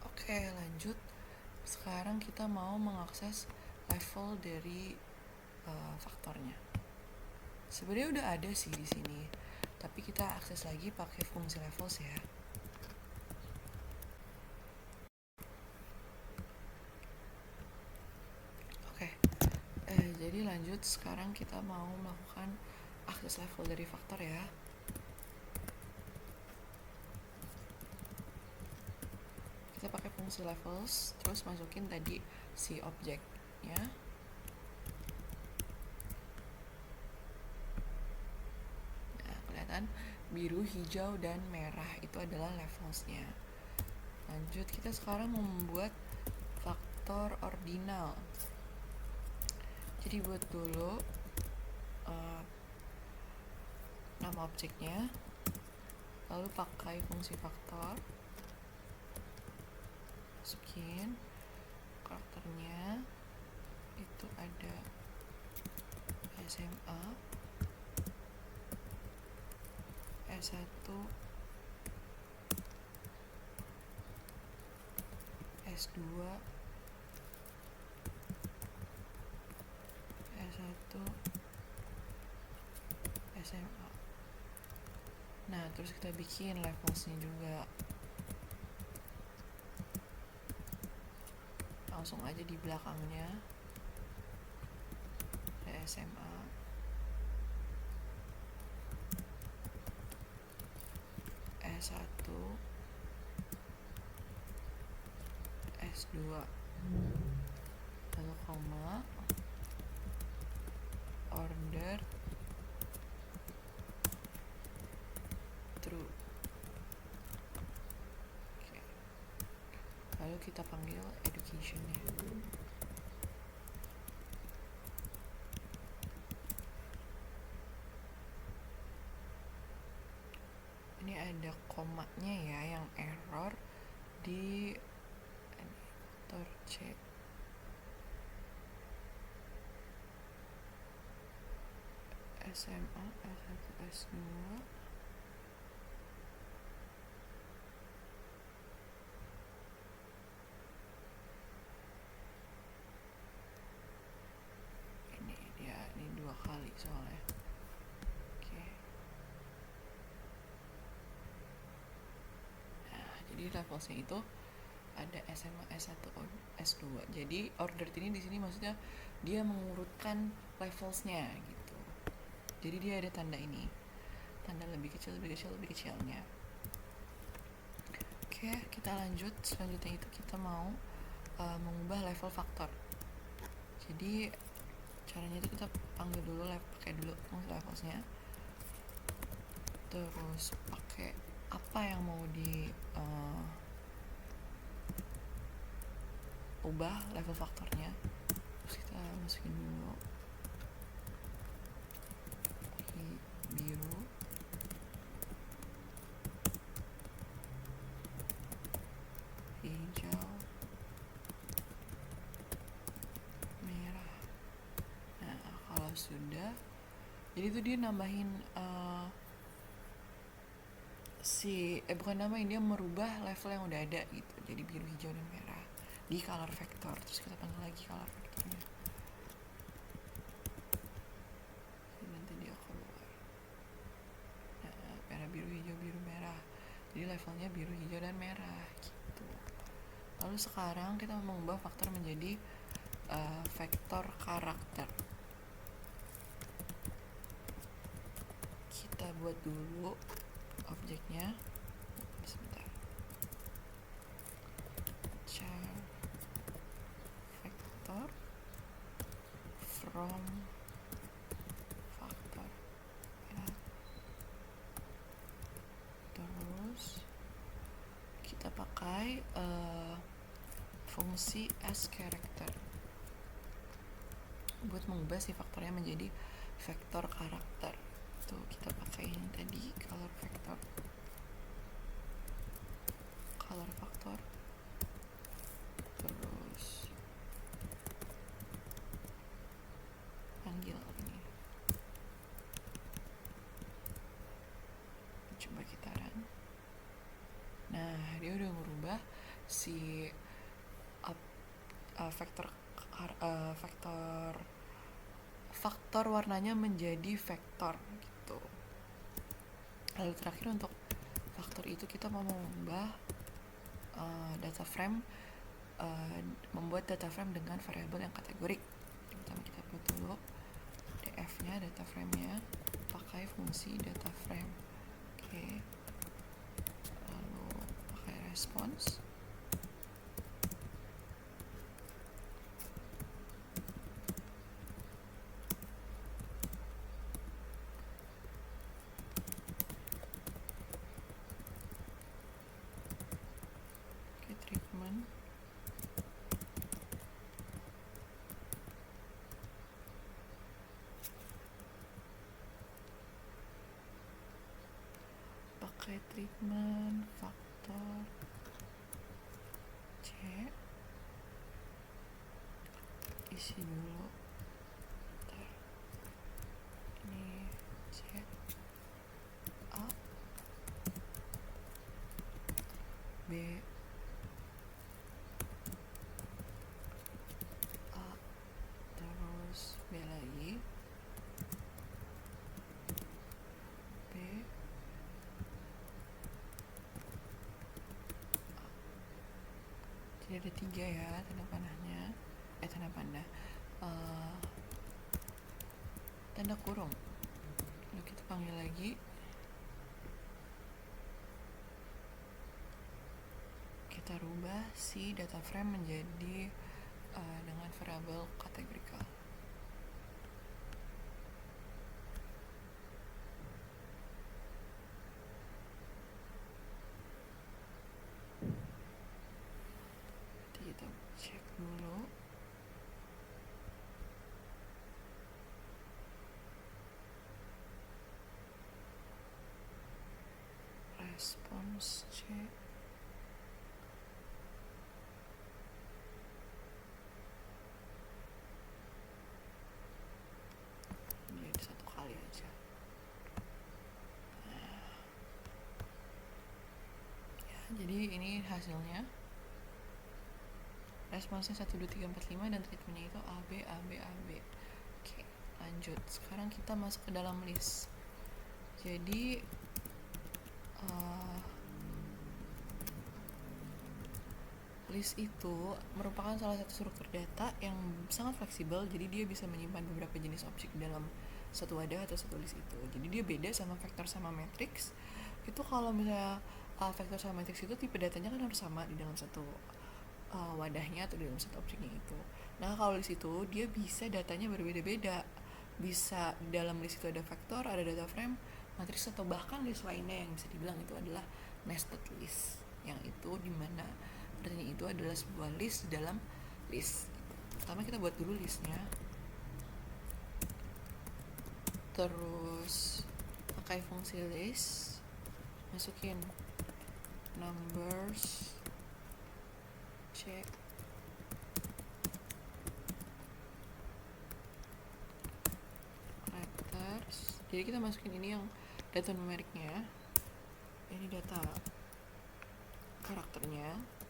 Oke, lanjut. Sekarang kita mau mengakses level dari faktornya. Sebenarnya udah ada sih di sini, tapi kita akses lagi pakai fungsi levels ya. Oke, jadi lanjut. Sekarang kita mau melakukan akses level dari faktor ya. Kita pakai fungsi levels, terus masukin tadi si objeknya. Biru, hijau, dan merah itu adalah levelsnya. Lanjut, kita sekarang membuat faktor ordinal. Jadi buat dulu nama objeknya, lalu pakai fungsi faktor, masukin karakternya, itu ada SMA, S1, S2, S1, SMA. Nah, terus kita bikin levelsnya juga. Langsung aja di belakangnya ada SMA, S1 S2 lalu koma order true. Oke. Lalu kita panggil education-nya. Ini ada komanya ya yang error di editor C. SMA S1 S2 ini dia, ini 2 kali soalnya. Oke. Nah, jadi levelsnya itu ada SMA S1 S2. Jadi ordered ini di sini maksudnya dia mengurutkan levelsnya gitu. Jadi dia ada tanda ini, tanda lebih kecil, lebih kecil, lebih kecilnya. Oke, kita lanjut. Selanjutnya itu kita mau mengubah level faktor. Jadi caranya itu kita panggil dulu, pakai dulu levelsnya. Terus pakai apa yang mau di ubah level faktornya. Terus kita masukin dulu biru, hijau, merah. Nah, kalau sudah, jadi itu dia nambahin bukan nambahin, dia merubah level yang udah ada gitu. Jadi biru, hijau, dan merah di color vector. Terus kita panggil lagi color vectornya. Nanti dia keluar. Nah, merah, biru, hijau, biru, merah. Jadi levelnya biru, hijau, dan merah gitu. Lalu sekarang kita mengubah faktor menjadi vektor karakter. Kita buat dulu objeknya. Sebentar. Char vector from faktor ya. Terus kita pakai fungsi as_character buat mengubah si faktornya menjadi vektor karakter. Tuh kita pakai yang tadi color vector, color faktor, terus panggil ini. Coba kita run. Nah, dia udah merubah si faktor warnanya menjadi vektor gitu. Lalu terakhir untuk faktor itu kita mau mengubah data frame, membuat data frame dengan variabel yang kategorik. Pertama kita buat dulu df-nya, data frame-nya, pakai fungsi data frame. Oke. Lalu pakai response. Treatment, pakai treatment faktor C, isi dulu. Bentar. Ini C, A, B, A, terus B lagi, B, A. Jadi ada 3 ya tanda panahnya, tanda panah, tanda kurung. Lalu kita panggil lagi kita rubah si data frame menjadi dengan variabel kategorikal. Jadi kita cek dulu. Response cek. Jadi satu kali aja. Ya, jadi ini hasilnya. Responsnya 1, 2, 3, 4, 5 dan treatmentnya itu A, B, A, B, A, B. Oke, lanjut. Sekarang kita masuk ke dalam list. Jadi list itu merupakan salah satu struktur data yang sangat fleksibel, jadi dia bisa menyimpan beberapa jenis objek dalam satu wadah atau satu list itu. Jadi dia beda sama vektor sama matriks. Itu kalau misalnya vektor sama matriks itu tipe datanya kan harus sama di dalam satu wadahnya atau di dalam satu objeknya itu. Nah kalau list itu dia bisa datanya berbeda-beda. Bisa di dalam list itu ada vektor, ada data frame, matriks atau bahkan list lainnya yang bisa dibilang itu adalah nested list. Yang itu dimana artinya itu adalah sebuah list di dalam list. Pertama kita buat dulu listnya, terus pakai fungsi list, masukin numbers, check characters. Jadi kita masukin ini yang data numeriknya, ini data karakternya.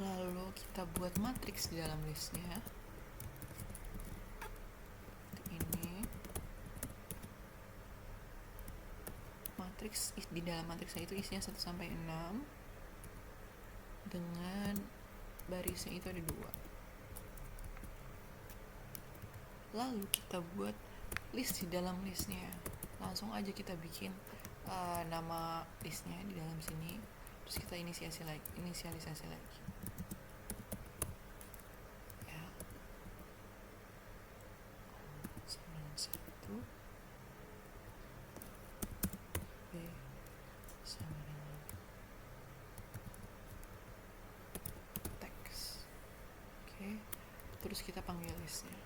Lalu kita buat matriks di dalam listnya. Ini matriks, di dalam matriksnya itu isinya 1 sampai 6 dengan barisnya itu ada 2. Lalu kita buat list di dalam listnya. Langsung aja kita bikin nama listnya di dalam sini. Terus kita inisialisasi lagi. Ya. 1 B sama dengan teks. Oke. Terus kita panggil listnya.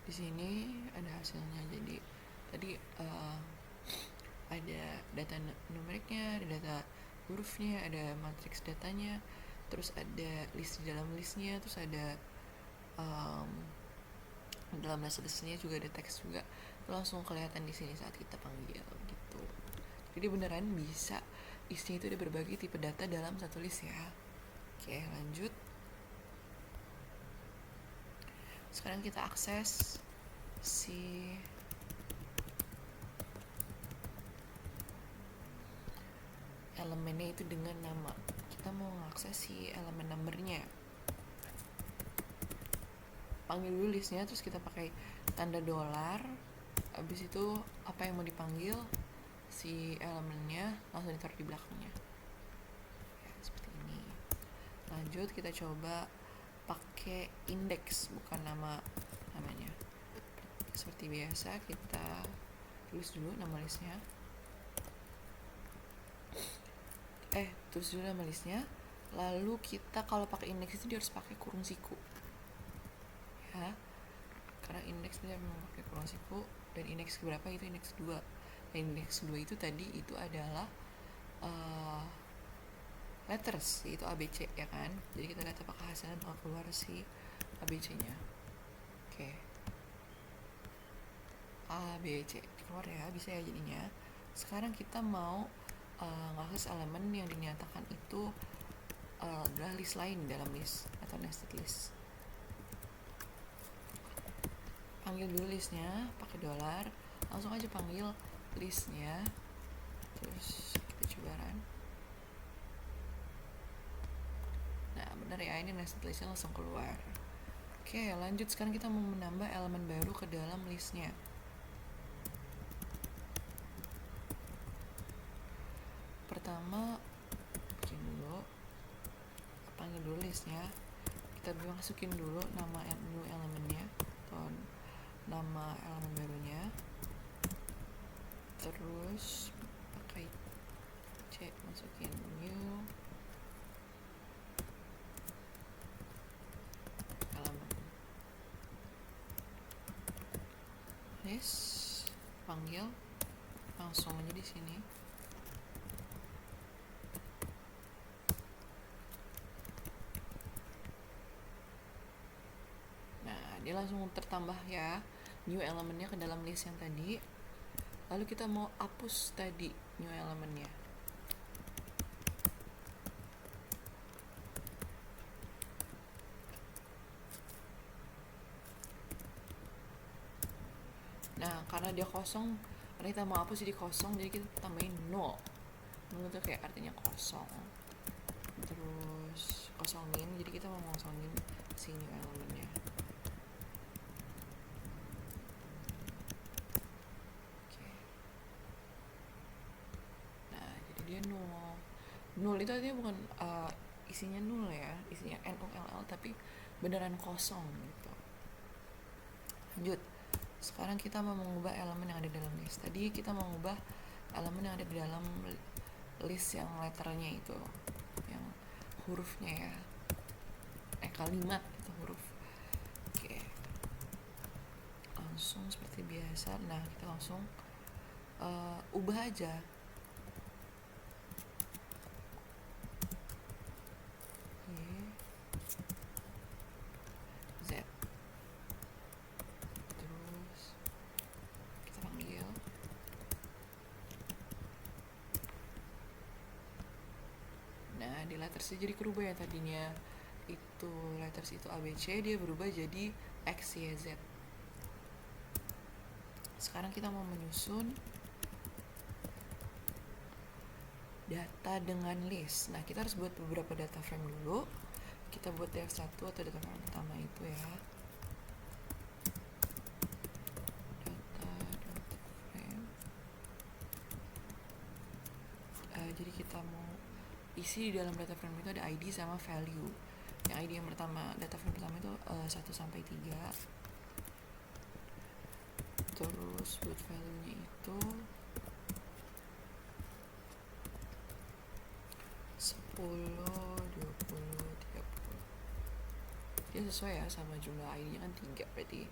Di sini ada hasilnya. Jadi tadi ada data numeriknya, ada data hurufnya, ada matriks datanya, terus ada list di dalam listnya, terus ada dalam listnya juga ada teks juga. Langsung kelihatan di sini saat kita panggil gitu. Jadi beneran bisa listnya itu ada berbagai tipe data dalam satu list ya. Oke, lanjut. Sekarang kita akses si elemennya itu dengan nama. Kita mau mengakses si elemen numbernya. Panggil dulu listnya, terus kita pakai tanda $. Habis itu apa yang mau dipanggil, si elemennya langsung ditaruh di belakangnya. Ya, seperti ini. Lanjut kita coba pakai indeks, bukan namanya. Seperti biasa kita tulis dulu nama listnya. Tulis dulu nama listnya. Lalu kita kalau pakai indeks itu dia harus pakai kurung siku. Ya. Karena indeks dia memang pakai kurung siku, dan indeks berapa itu indeks 2. Dan indeks 2 itu tadi itu adalah letters, yaitu ABC ya kan. Jadi kita lihat apakah hasilnya bakal keluar si ABC-nya. Oke. ABC keluar ya, bisa ya jadinya. Sekarang kita mau ngakses elemen yang dinyatakan itu adalah list lain dalam list atau nested list. Panggil dulu listnya pakai $. langsung aja panggil listnya, terus kita coba run. Nah bener ya, ini nested listnya langsung keluar. Oke, lanjut. Sekarang kita mau menambah elemen baru ke dalam listnya. Pertama, bikin dulu, panggil dulu listnya. Kita masukin dulu nama new elemennya atau nama elemen barunya. Terus pakai C, masukin new elemen. List, panggil langsung aja di sini. Nah, dia langsung tertambah ya new elemennya ke dalam list yang tadi. Lalu kita mau hapus tadi new elemennya. Nah, karena dia kosong, karena kita mau hapus jadi kosong, jadi kita tambahin 0. 0 itu kayak artinya kosong. Terus kosongin, jadi kita mau ngosongin si new elemennya. Oke. Nah, jadi dia 0. 0 itu artinya bukan isinya 0 ya, isinya NULL, tapi beneran kosong gitu. Lanjut. Sekarang kita mau mengubah elemen yang ada di dalam list. Tadi kita mau mengubah elemen yang ada di dalam list yang letternya itu, yang hurufnya ya, kalimat itu huruf. Oke, langsung seperti biasa. Nah, kita langsung ubah aja. Z, terus kita panggil. Nah, di letters jadi berubah ya, tadinya itu letters itu ABC, dia berubah jadi X, Y, Z. Sekarang kita mau menyusun data dengan list. Nah, kita harus buat beberapa data frame dulu. Kita buat df1 atau data frame pertama itu ya. Data frame. Jadi kita mau isi di dalam data frame itu ada ID sama value. Yang ID yang pertama, data frame pertama itu 1 sampai 3. Terus buat value-nya itu 10, 20, 30. Dia sesuai ya sama jumlah ID-nya kan 3, berarti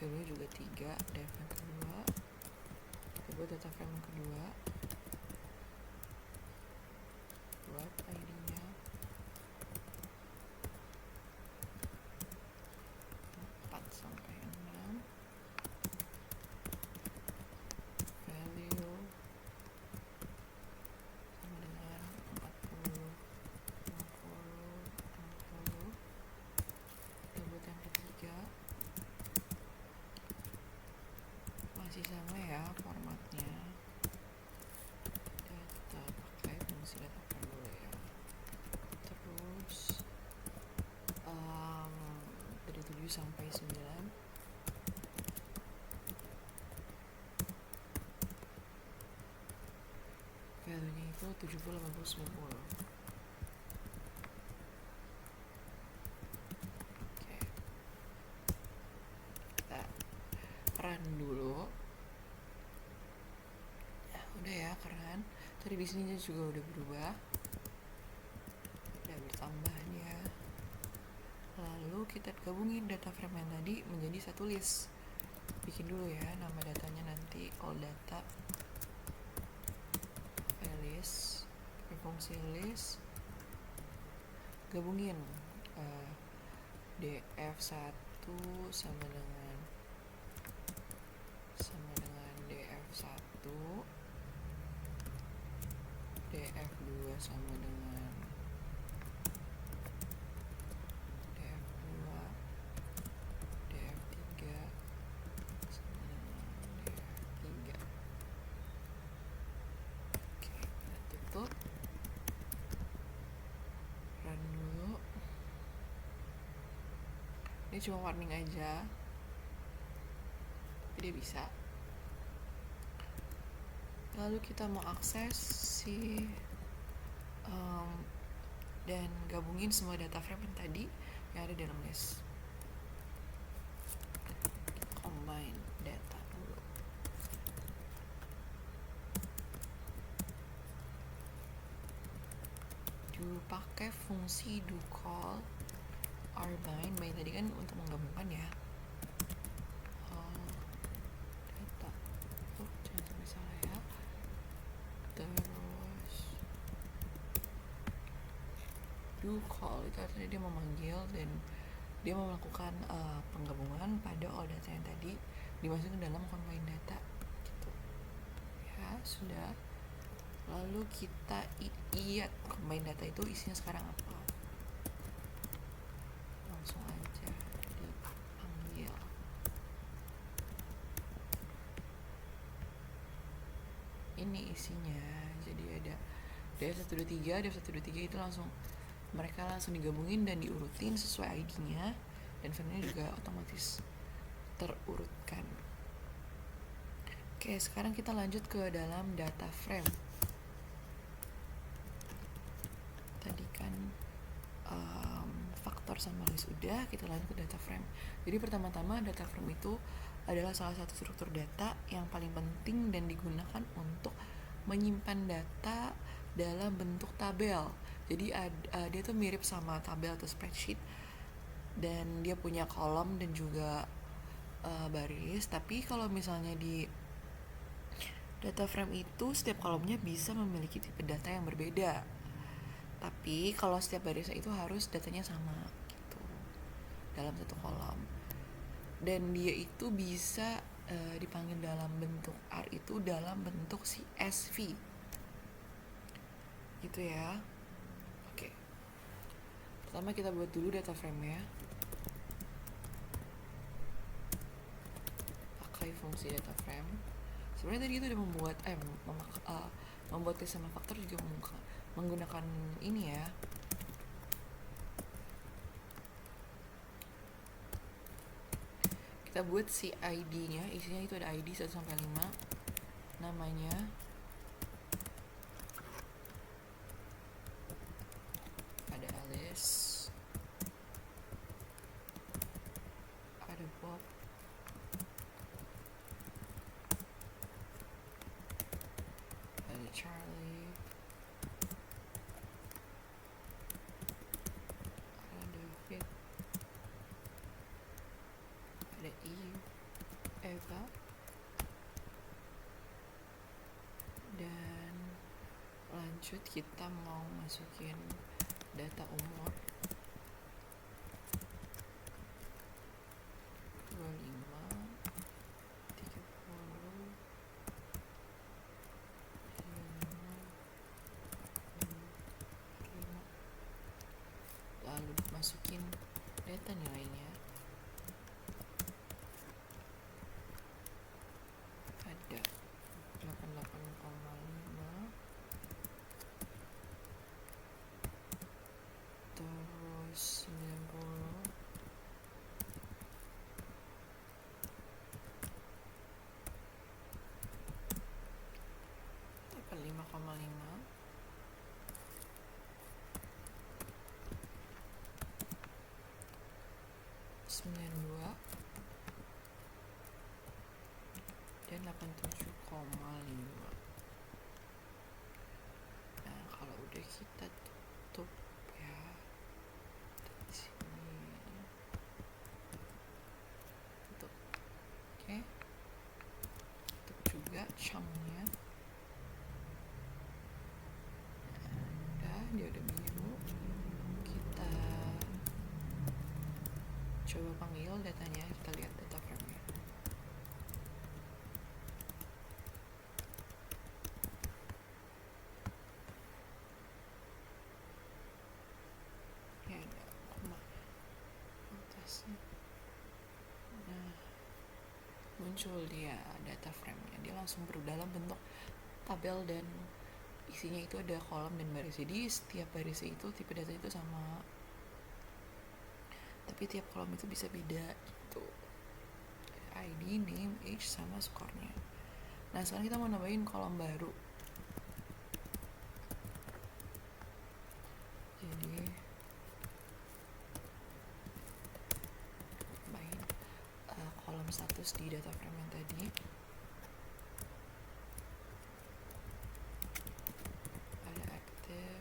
value-nya juga 3. Def yang kedua, kita buat data frame yang kedua, buat ID-nya 4 sampai 6. Value sama dengan 40, 50, 60. Kita buat yang ketiga masih sama ya formatnya. Data pakai fungsi data frame dulu ya. Terus dari 7 sampai 9. Value-nya itu 70, 80, 90. Oke. Kita run dulu. Ya, udah ya, keren. Tadi di sini juga udah berubah. Udah bertambah dia. Lalu kita gabungin data frame yang tadi menjadi satu list. Bikin dulu ya nama datanya nanti all data list, fungsi list, gabungin df1 sama dengan df1, df2 sama dengan df2, df3 sama dengan df3. Ini cuma warning aja, tapi dia bisa. Lalu kita mau akses dan gabungin semua data frame yang tadi yang ada dalam list. Combine data dulu. Pakai fungsi do call rbind tadi kan untuk menggabungkan ya. Data, jangan sampai salah ya. Terus do call itu artinya dia memanggil dan dia mau melakukan penggabungan pada all data yang tadi dimasukkan dalam combine data gitu ya. Sudah, lalu kita lihat combine data itu isinya sekarang apa. Langsung aja dipanggil. Ini isinya, jadi ada dev123, dev123 itu mereka langsung digabungin dan diurutin sesuai ID-nya, dan filenya juga otomatis terurutkan. Oke, sekarang kita lanjut ke dalam data frame. Tadi kan faktor sama list udah, kita lanjut ke data frame. Jadi pertama-tama data frame itu adalah salah satu struktur data yang paling penting dan digunakan untuk menyimpan data dalam bentuk tabel. Jadi dia tuh mirip sama tabel atau spreadsheet, dan dia punya kolom dan juga baris. Tapi kalau misalnya di data frame itu setiap kolomnya bisa memiliki tipe data yang berbeda. Tapi kalau setiap barisnya itu harus datanya sama gitu dalam satu kolom. Dan dia itu bisa dipanggil dalam bentuk R itu dalam bentuk CSV gitu ya. Oke, pertama kita buat dulu data frame nya. Pakai fungsi data frame. Sebenarnya tadi kita udah membuat list sama faktor juga menggunakan ini ya. Kita buat si ID-nya, isinya itu ada ID 1-5, namanya ada Alice, ada Bob, ada Charlie, ada David, ada Eva, dan lanjut kita mau masukin data umur 25, 30, 25, lalu masukin data nilainya. Ada 88,5, terus 90, 5,5, 92, dan 87,5. Nah, kalau udah kita tutup ya di sini, tutup. Oke, tutup juga chunk-nya. Nah, dia udah biru. Kita coba panggil datanya, kita lihat data frame-nya. Ya ada koma atasnya. Nah, muncul dia data frame-nya. Dia langsung dalam bentuk tabel dan isinya itu ada kolom dan baris. Jadi setiap baris itu tipe data itu sama. tapi tiap kolom itu bisa beda gitu, ID, name, age, sama skornya. Nah sekarang kita mau nambahin kolom baru, jadi tambahin kolom status di data frame yang tadi. Ada active,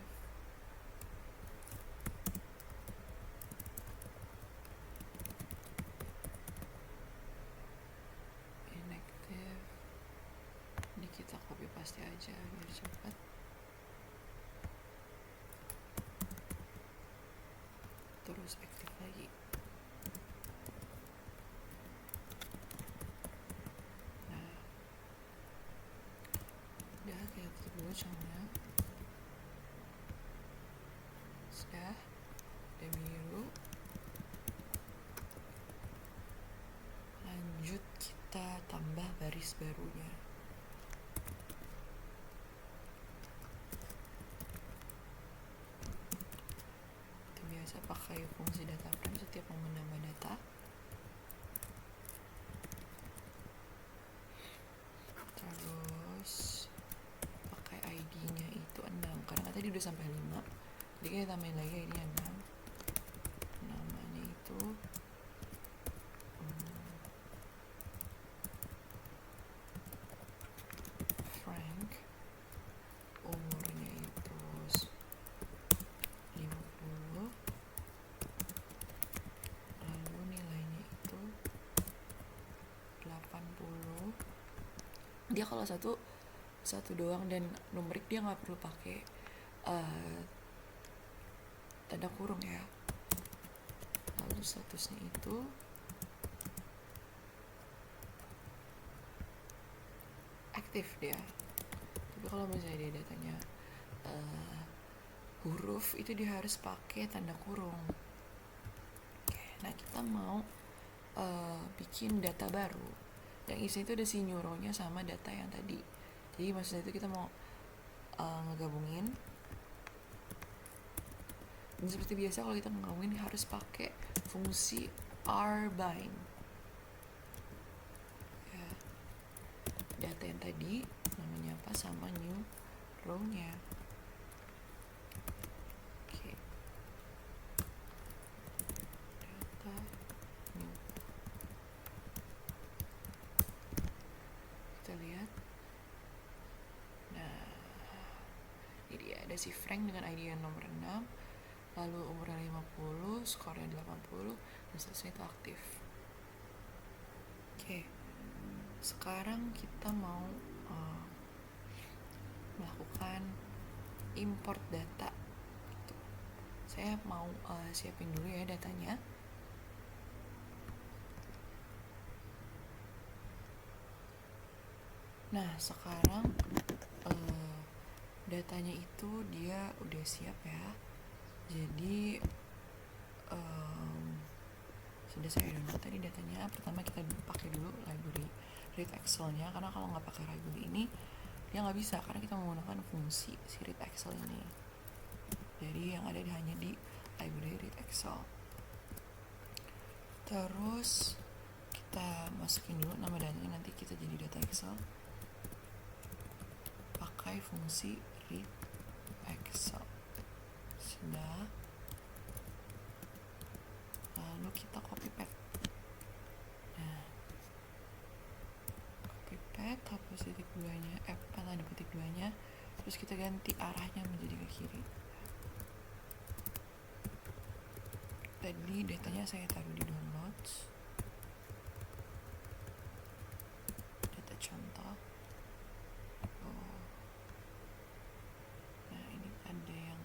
inactive, ini kita copy paste aja biar cepat. Terus aktif lagi. Nah udah, kita tutup dulu celana. Sudah, udah biru. Lanjut kita tambah baris barunya. Itu biasa pakai fungsi data frame setiap mau menambah data. Terus pakai ID-nya itu 6 karena tadi udah sampai 5, jadi kita tambahin lagi ini 6. Namanya itu Frank, umurnya itu 50, lalu nilainya itu 80. Dia kalau satu doang dan numerik dia nggak perlu pakai tanda kurung ya. Lalu statusnya itu aktif dia. Tapi kalau misalnya dia datanya huruf, itu dia harus pakai tanda kurung. Oke, nah kita mau bikin data baru yang isi itu ada si new row-nya sama data yang tadi. Jadi maksudnya itu kita mau ngegabungin. Dan seperti biasa kalau kita ngegabungin harus pakai fungsi rbind. Ya, data yang tadi namanya apa sama new row-nya. Oke. Data new. Kita lihat. Nah, ini dia ada si Frank dengan ID yang nomor 6, lalu umurnya 50, skornya 80, dan seterusnya itu aktif. Oke, sekarang kita mau melakukan import data. Saya mau siapin dulu ya datanya. Nah sekarang datanya itu dia udah siap ya. Jadi sudah saya download tadi datanya. Pertama kita pakai dulu library read Excel-nya, karena kalau nggak pakai library ini dia nggak bisa, karena kita menggunakan fungsi si read Excel ini. Jadi yang ada hanya di library read Excel. Terus kita masukin dulu nama datanya, nanti kita jadi data Excel pakai fungsi read Excel. Sudah, lalu kita copy paste. Nah, copy paste, hapus titik duanya, tanda petik duanya, terus kita ganti arahnya menjadi ke kiri. Tadi datanya saya taruh di downloads, data contoh. Nah ini ada yang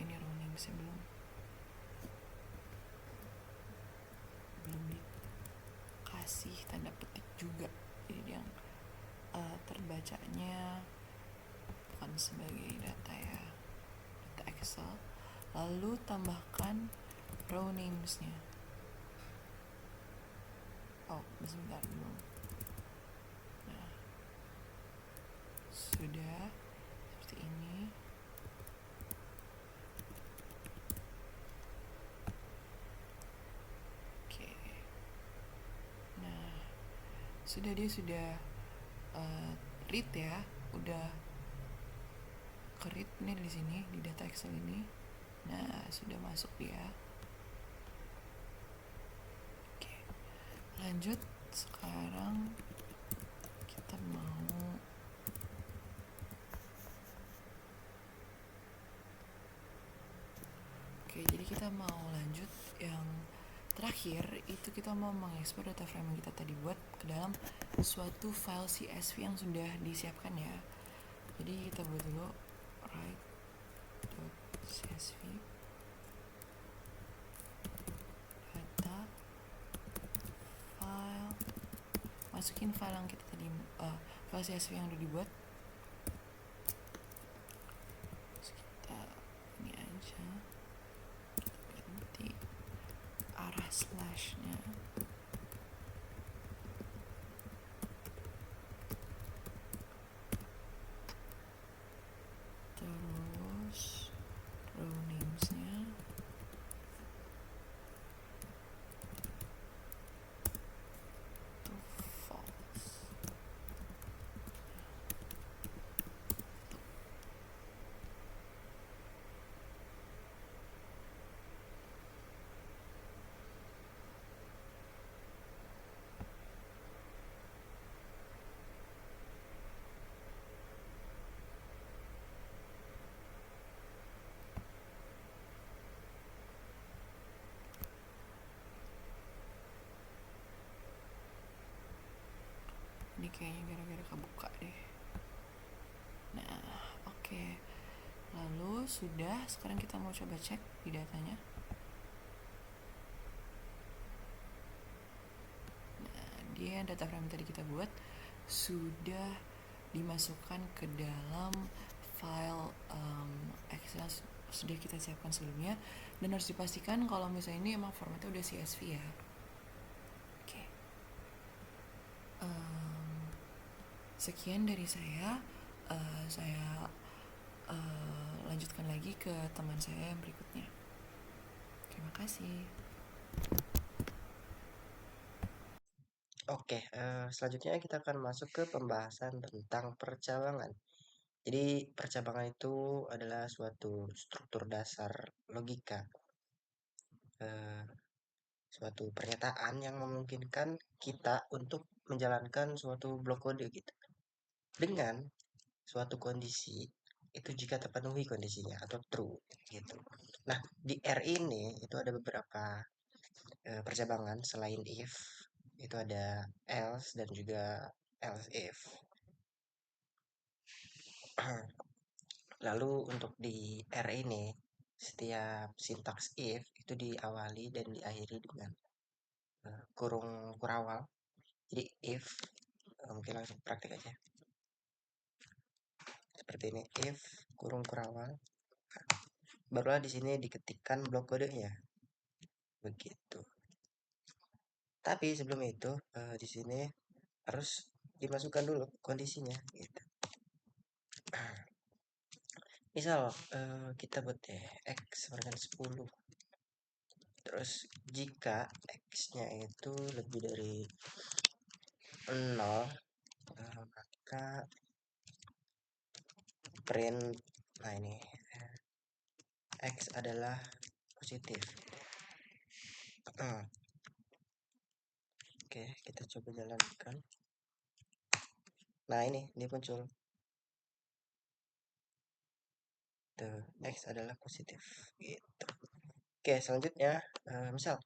ini running, saya belum dikasih tanda petik juga, jadi yang terbacanya bukan sebagai data ya, data Excel. Lalu tambahkan row names-nya. Sebentar dulu. Nah, sudah seperti ini. dia sudah uh, read ya, udah ke read nih di sini di data Excel ini. Nah, sudah masuk dia. Oke, lanjut. Sekarang kita mau jadi kita mau lanjut yang terakhir, itu kita mau mengekspor data frame yang kita tadi buat ke dalam suatu file CSV yang sudah disiapkan ya. Jadi kita buat dulu write.csv data file, masukin file yang kita tadi file CSV yang udah dibuat. Terus kita ini aja, kita ganti arah slashnya. Terus row namesnya to false. Ini kayaknya gara-gara kebuka deh. Nah, oke. Lalu sudah, sekarang kita mau coba cek di datanya. Nah, dia data frame tadi kita buat sudah dimasukkan ke dalam file Excel sudah kita siapkan sebelumnya, dan harus dipastikan kalau misalnya ini emang formatnya udah CSV ya. Oke. Sekian dari saya. Saya lanjutkan lagi ke teman saya yang berikutnya. Terima kasih. Oke, selanjutnya kita akan masuk ke pembahasan tentang percabangan. Jadi, percabangan itu adalah suatu struktur dasar logika, suatu pernyataan yang memungkinkan kita untuk menjalankan suatu blok kode gitu. Dengan suatu kondisi itu jika terpenuhi kondisinya atau true gitu. Nah, di R ini itu ada beberapa percabangan selain if, itu ada else dan juga else if. Lalu untuk di R ini, setiap sintaks if itu diawali dan diakhiri dengan kurung kurawal. Jadi if, mungkin langsung praktik aja. Seperti ini, if kurung kurawal. Barulah di sini diketikkan blok kodenya. Begitu. Tapi sebelum itu, di sini harus dimasukkan dulu kondisinya gitu. Misal kita buat x sama dengan 10. Terus jika x-nya itu lebih dari 0, maka print, nah ini x adalah positif. Oke, kita coba jalankan. Nah ini dia muncul. Tuh, x adalah positif gitu. Oke, selanjutnya misal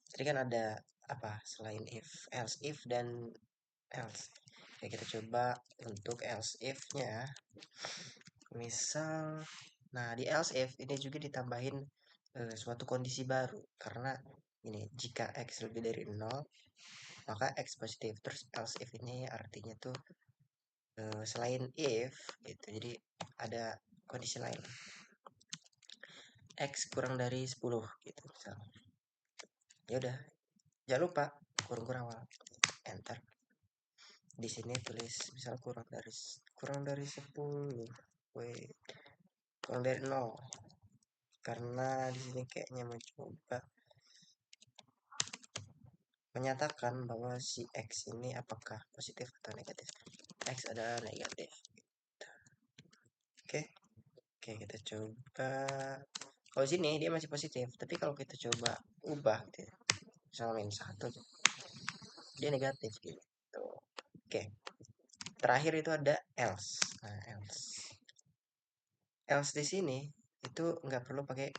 tadi kan ada apa selain if, else if dan else. Oke, kita coba untuk else if-nya. Misal, nah di else if ini juga ditambahin suatu kondisi baru karena ini jika x lebih dari 0 maka x positif. Terus else if ini artinya tuh selain if gitu, jadi ada kondisi lain, x kurang dari 10 gitu misal. Ya udah, jangan lupa kurung kurawal, enter. Di sini tulis misal kurang dari 10, wait, kurang dari 0 karena di sini kayaknya mencoba menyatakan bahwa si X ini apakah positif atau negatif. X adalah negatif. Oke, oke kita coba. Kalau sini dia masih positif, tapi kalau kita coba ubah gitu ya, misalnya min satu, dia negatif gitu. Oke, terakhir itu ada else. Nah, else di sini itu nggak perlu pakai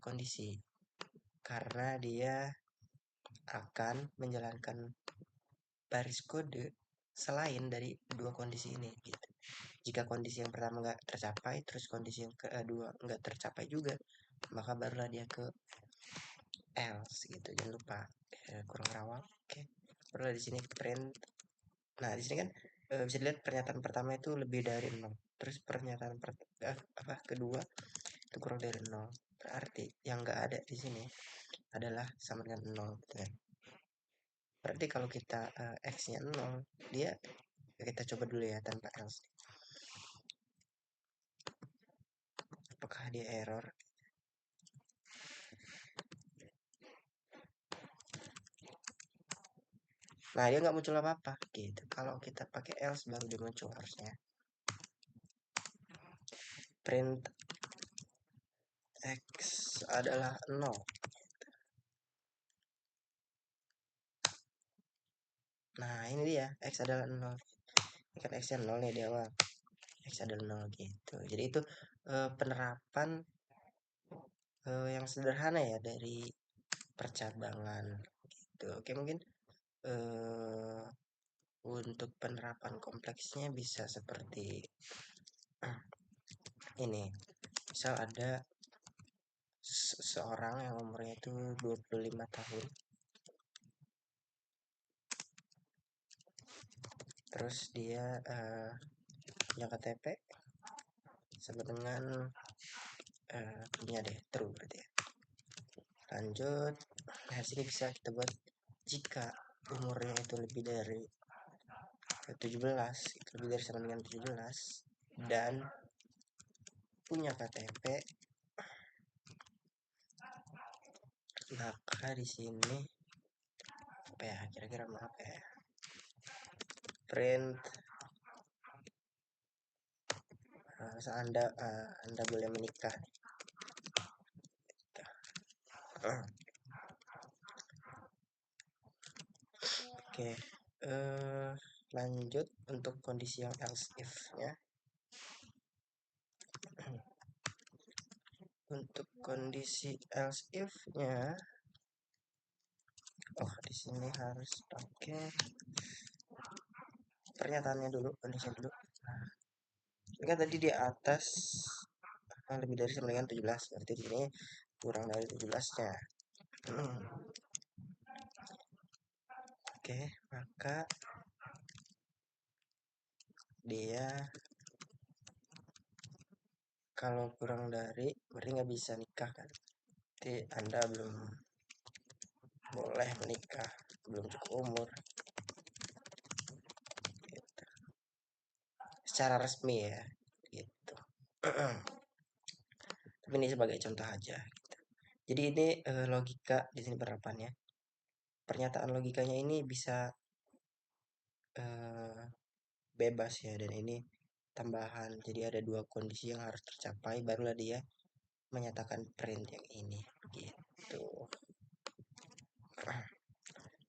kondisi karena dia akan menjalankan baris kode selain dari dua kondisi ini gitu. Jika kondisi yang pertama nggak tercapai, terus kondisi yang kedua nggak tercapai juga, maka barulah dia ke else gitu. Jangan lupa kurang rawang. Oke, barulah di sini print. Nah di sini kan bisa dilihat pernyataan pertama itu lebih dari 0. Terus pernyataan kedua itu kurang dari 0. Berarti yang nggak ada di sini adalah sama dengan 0 gitu kan. Berarti kalau kita x-nya 0, dia kita coba dulu ya tanpa else. Apakah dia error? Nah, dia nggak muncul apa-apa gitu. Kalau kita pakai else baru dia muncul harusnya. Print x adalah 0. Nah, ini dia, x adalah 0. Ini kan x-nya 0 nih di awal. X adalah 0 gitu. Jadi itu penerapan yang sederhana ya dari percabangan gitu. Oke, mungkin eh, untuk penerapan kompleksnya bisa seperti ini. Misal ada seseorang yang umurnya itu 25 tahun. Terus dia punya KTP sama dengan punya deh, true berarti ya. Lanjut, nah sini bisa kita buat jika umurnya itu lebih dari 17, lebih dari sama dengan 17 dan punya KTP, maka di sini apa ya kira-kira mau apa ya, print anda boleh menikah. Oke, lanjut untuk kondisi yang else if nya. Untuk kondisi else if nya, oh di sini harus pakai pernyataannya dulu, kondisi dulu. Nah, ini kan tadi di atas lebih dari sama dengan 17, berarti di sini kurang dari 17-nya. Oke, maka dia kalau kurang dari berarti nggak bisa nikah kan, berarti Anda belum boleh menikah, belum cukup umur gitu. Secara resmi ya gitu. Tapi ini sebagai contoh aja gitu. Jadi ini logika di sini penerapannya. Pernyataan logikanya ini bisa bebas ya, dan ini tambahan. Jadi ada dua kondisi yang harus tercapai barulah dia menyatakan print yang ini gitu.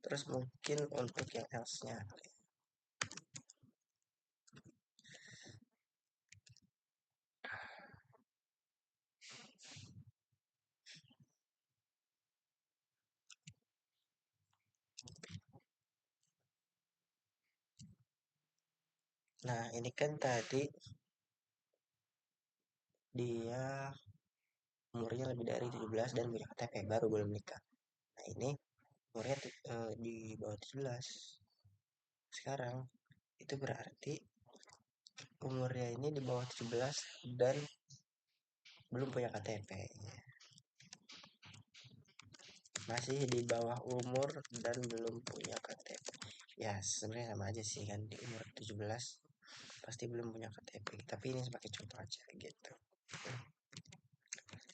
Terus mungkin untuk yang else-nya. Nah, ini kan tadi dia umurnya lebih dari 17 dan punya KTP, baru boleh menikah. Nah, ini umurnya di bawah 17. Sekarang itu berarti umurnya ini di bawah 17 dan belum punya KTP. Masih di bawah umur dan belum punya KTP. Ya, sebenarnya sama aja sih kan, di umur 17 pasti belum punya KTP. Tapi ini sebagai contoh aja gitu.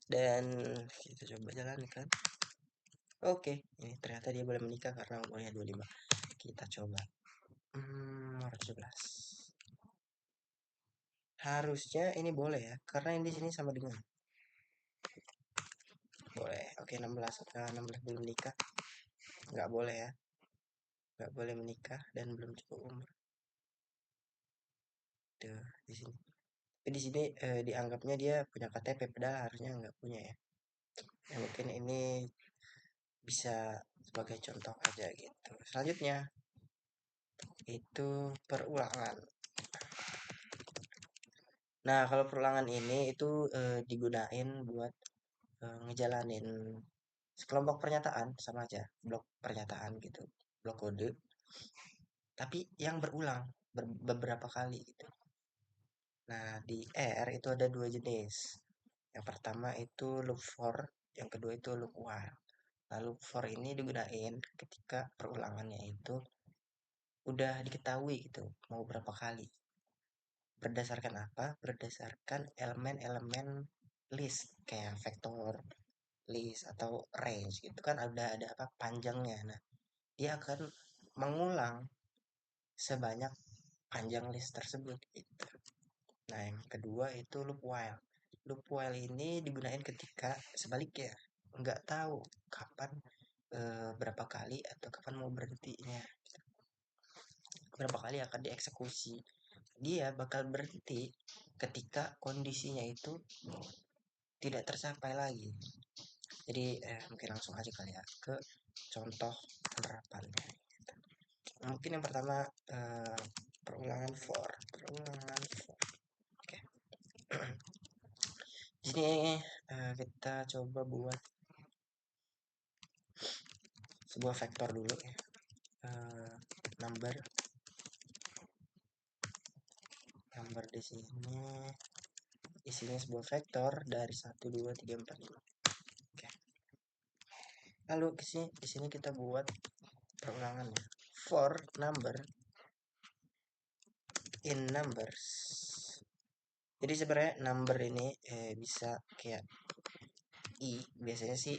Dan kita coba jalankan. Oke, ini ternyata dia boleh menikah karena umurnya 25. Kita coba. Nomor 17. Harusnya ini boleh ya, karena ini di sini sama dengan boleh. Oke, 16. 16 belum menikah. Nggak boleh ya. Nggak boleh menikah dan belum cukup umur. Tuh, di sini. Tapi di sini dianggapnya dia punya KTP, padahal harusnya nggak punya ya. Ya, mungkin ini bisa sebagai contoh aja gitu. Selanjutnya itu perulangan. Nah, kalau perulangan ini itu digunain buat ngejalanin sekelompok pernyataan sama aja, blok pernyataan gitu, blok kode, tapi yang berulang beberapa kali gitu. Nah, di R itu ada dua jenis. Yang pertama itu loop for, yang kedua itu loop while. Nah, loop for ini digunain ketika perulangannya itu udah diketahui gitu, mau berapa kali. Berdasarkan apa? Berdasarkan elemen-elemen list kayak vektor, list atau range gitu kan ada apa panjangnya. Nah, dia akan mengulang sebanyak panjang list tersebut gitu. Nah, yang kedua itu loop while. Loop while ini digunakan ketika sebaliknya nggak tahu kapan berapa kali atau kapan mau berhentinya. Berapa kali akan dieksekusi. Dia bakal berhenti ketika kondisinya itu tidak tercapai lagi. Jadi mungkin langsung aja kali ya ke contoh penerapannya. Mungkin yang pertama perulangan for. Oke. Di sini kita coba buat sebuah vektor dulu ya. Number di sini isinya sebuah vektor dari 1 2 3 4 5. Oke. Lalu di sini kita buat perulangannya. For number in numbers. Jadi sebenarnya number ini bisa kayak i, biasanya sih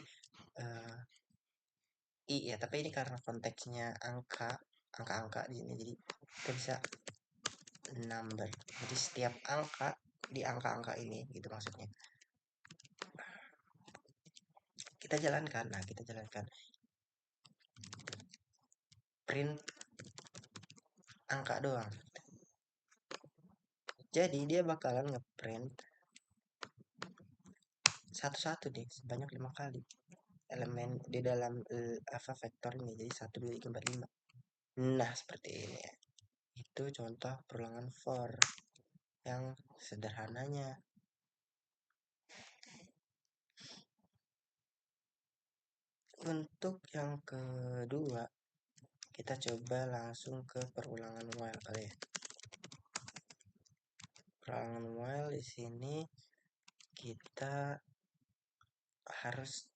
i ya, tapi ini karena konteksnya angka-angka di sini, jadi kita bisa number. Jadi setiap angka di angka-angka ini gitu maksudnya. Kita jalankan. Nah, kita jalankan print angka doang. Jadi dia bakalan ngeprint satu-satu deh sebanyak 5 kali elemen di dalam apa vektor ini. Jadi 1 2 3 4 5. Nah, seperti ini ya. Itu contoh perulangan for yang sederhananya. Untuk yang kedua, kita coba langsung ke perulangan while kali ya. Perulangan while di sini kita harus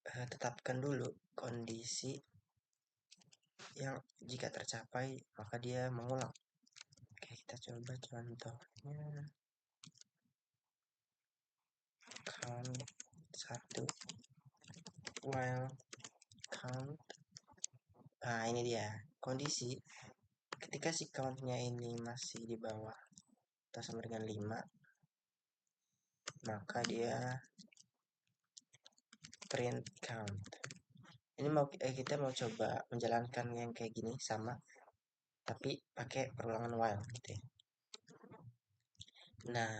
tetapkan dulu kondisi yang jika tercapai maka dia mengulang. Oke, kita coba contohnya. Count 1 while count. Nah, ini dia kondisi ketika si countnya ini masih di bawah atau sama dengan 5, maka dia print count. Ini kita mau coba menjalankan yang kayak gini sama, tapi pakai perulangan while gitu ya. Nah,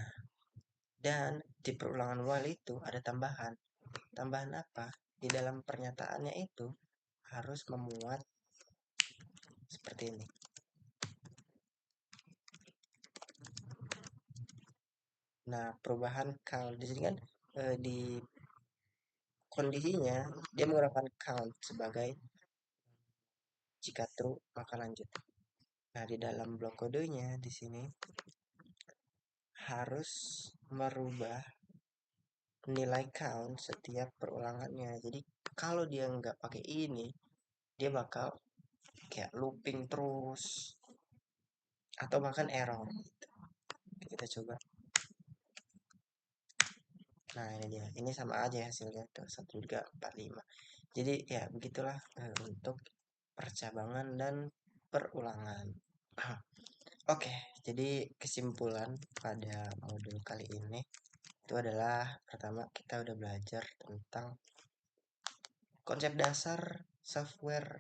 dan di perulangan while itu ada tambahan. Tambahan apa? Di dalam pernyataannya itu harus memuat seperti ini. Nah, perubahan count di sini kan di kondisinya dia menggunakan count sebagai jika true maka lanjut. Nah, di dalam blok kodenya di sini harus merubah nilai count setiap perulangannya. Jadi kalau dia nggak pakai ini, dia bakal kayak looping terus atau bahkan error. Kita coba. Nah, ini dia. Ini sama aja hasilnya tuh 1,45. Jadi ya begitulah untuk percabangan dan perulangan. Oke, jadi kesimpulan pada modul kali ini itu adalah pertama kita udah belajar tentang konsep dasar software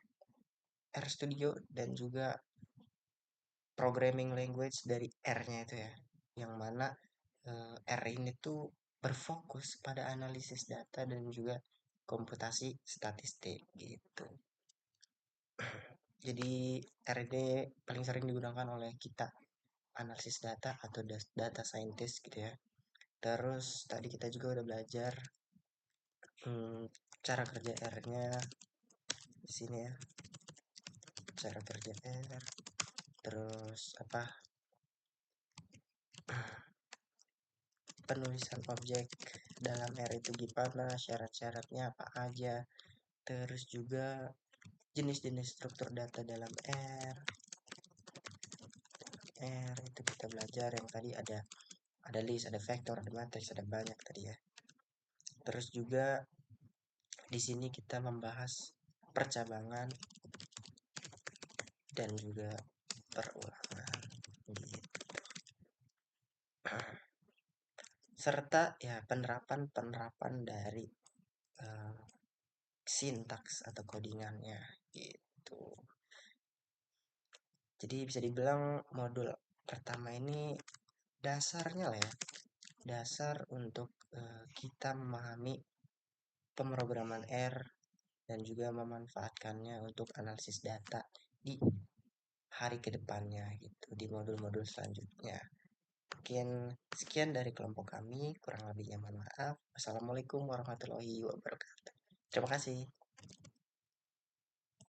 RStudio dan juga programming language dari R-nya itu ya. Yang mana R ini tuh berfokus pada analisis data dan juga komputasi statistik gitu. Jadi R ini paling sering digunakan oleh kita analisis data atau data scientist gitu ya. Terus tadi kita juga udah belajar hmm, cara kerja R-nya di sini ya. Cara kerja R. Terus apa? Penulisan objek dalam R itu gimana, syarat-syaratnya apa aja. Terus juga jenis-jenis struktur data dalam R itu kita belajar yang tadi ada list, ada vektor, ada matriks, ada banyak tadi ya. Terus juga di sini kita membahas percabangan dan juga perulangan gitu. Serta ya penerapan dari uh, sintaks atau codingannya gitu. Jadi bisa dibilang modul pertama ini dasarnya lah ya, dasar untuk kita memahami pemrograman R dan juga memanfaatkannya untuk analisis data di hari kedepannya gitu di modul-modul selanjutnya. Mungkin sekian dari kelompok kami, kurang lebihnya mohon maaf. Assalamualaikum warahmatullahi wabarakatuh. Terima kasih.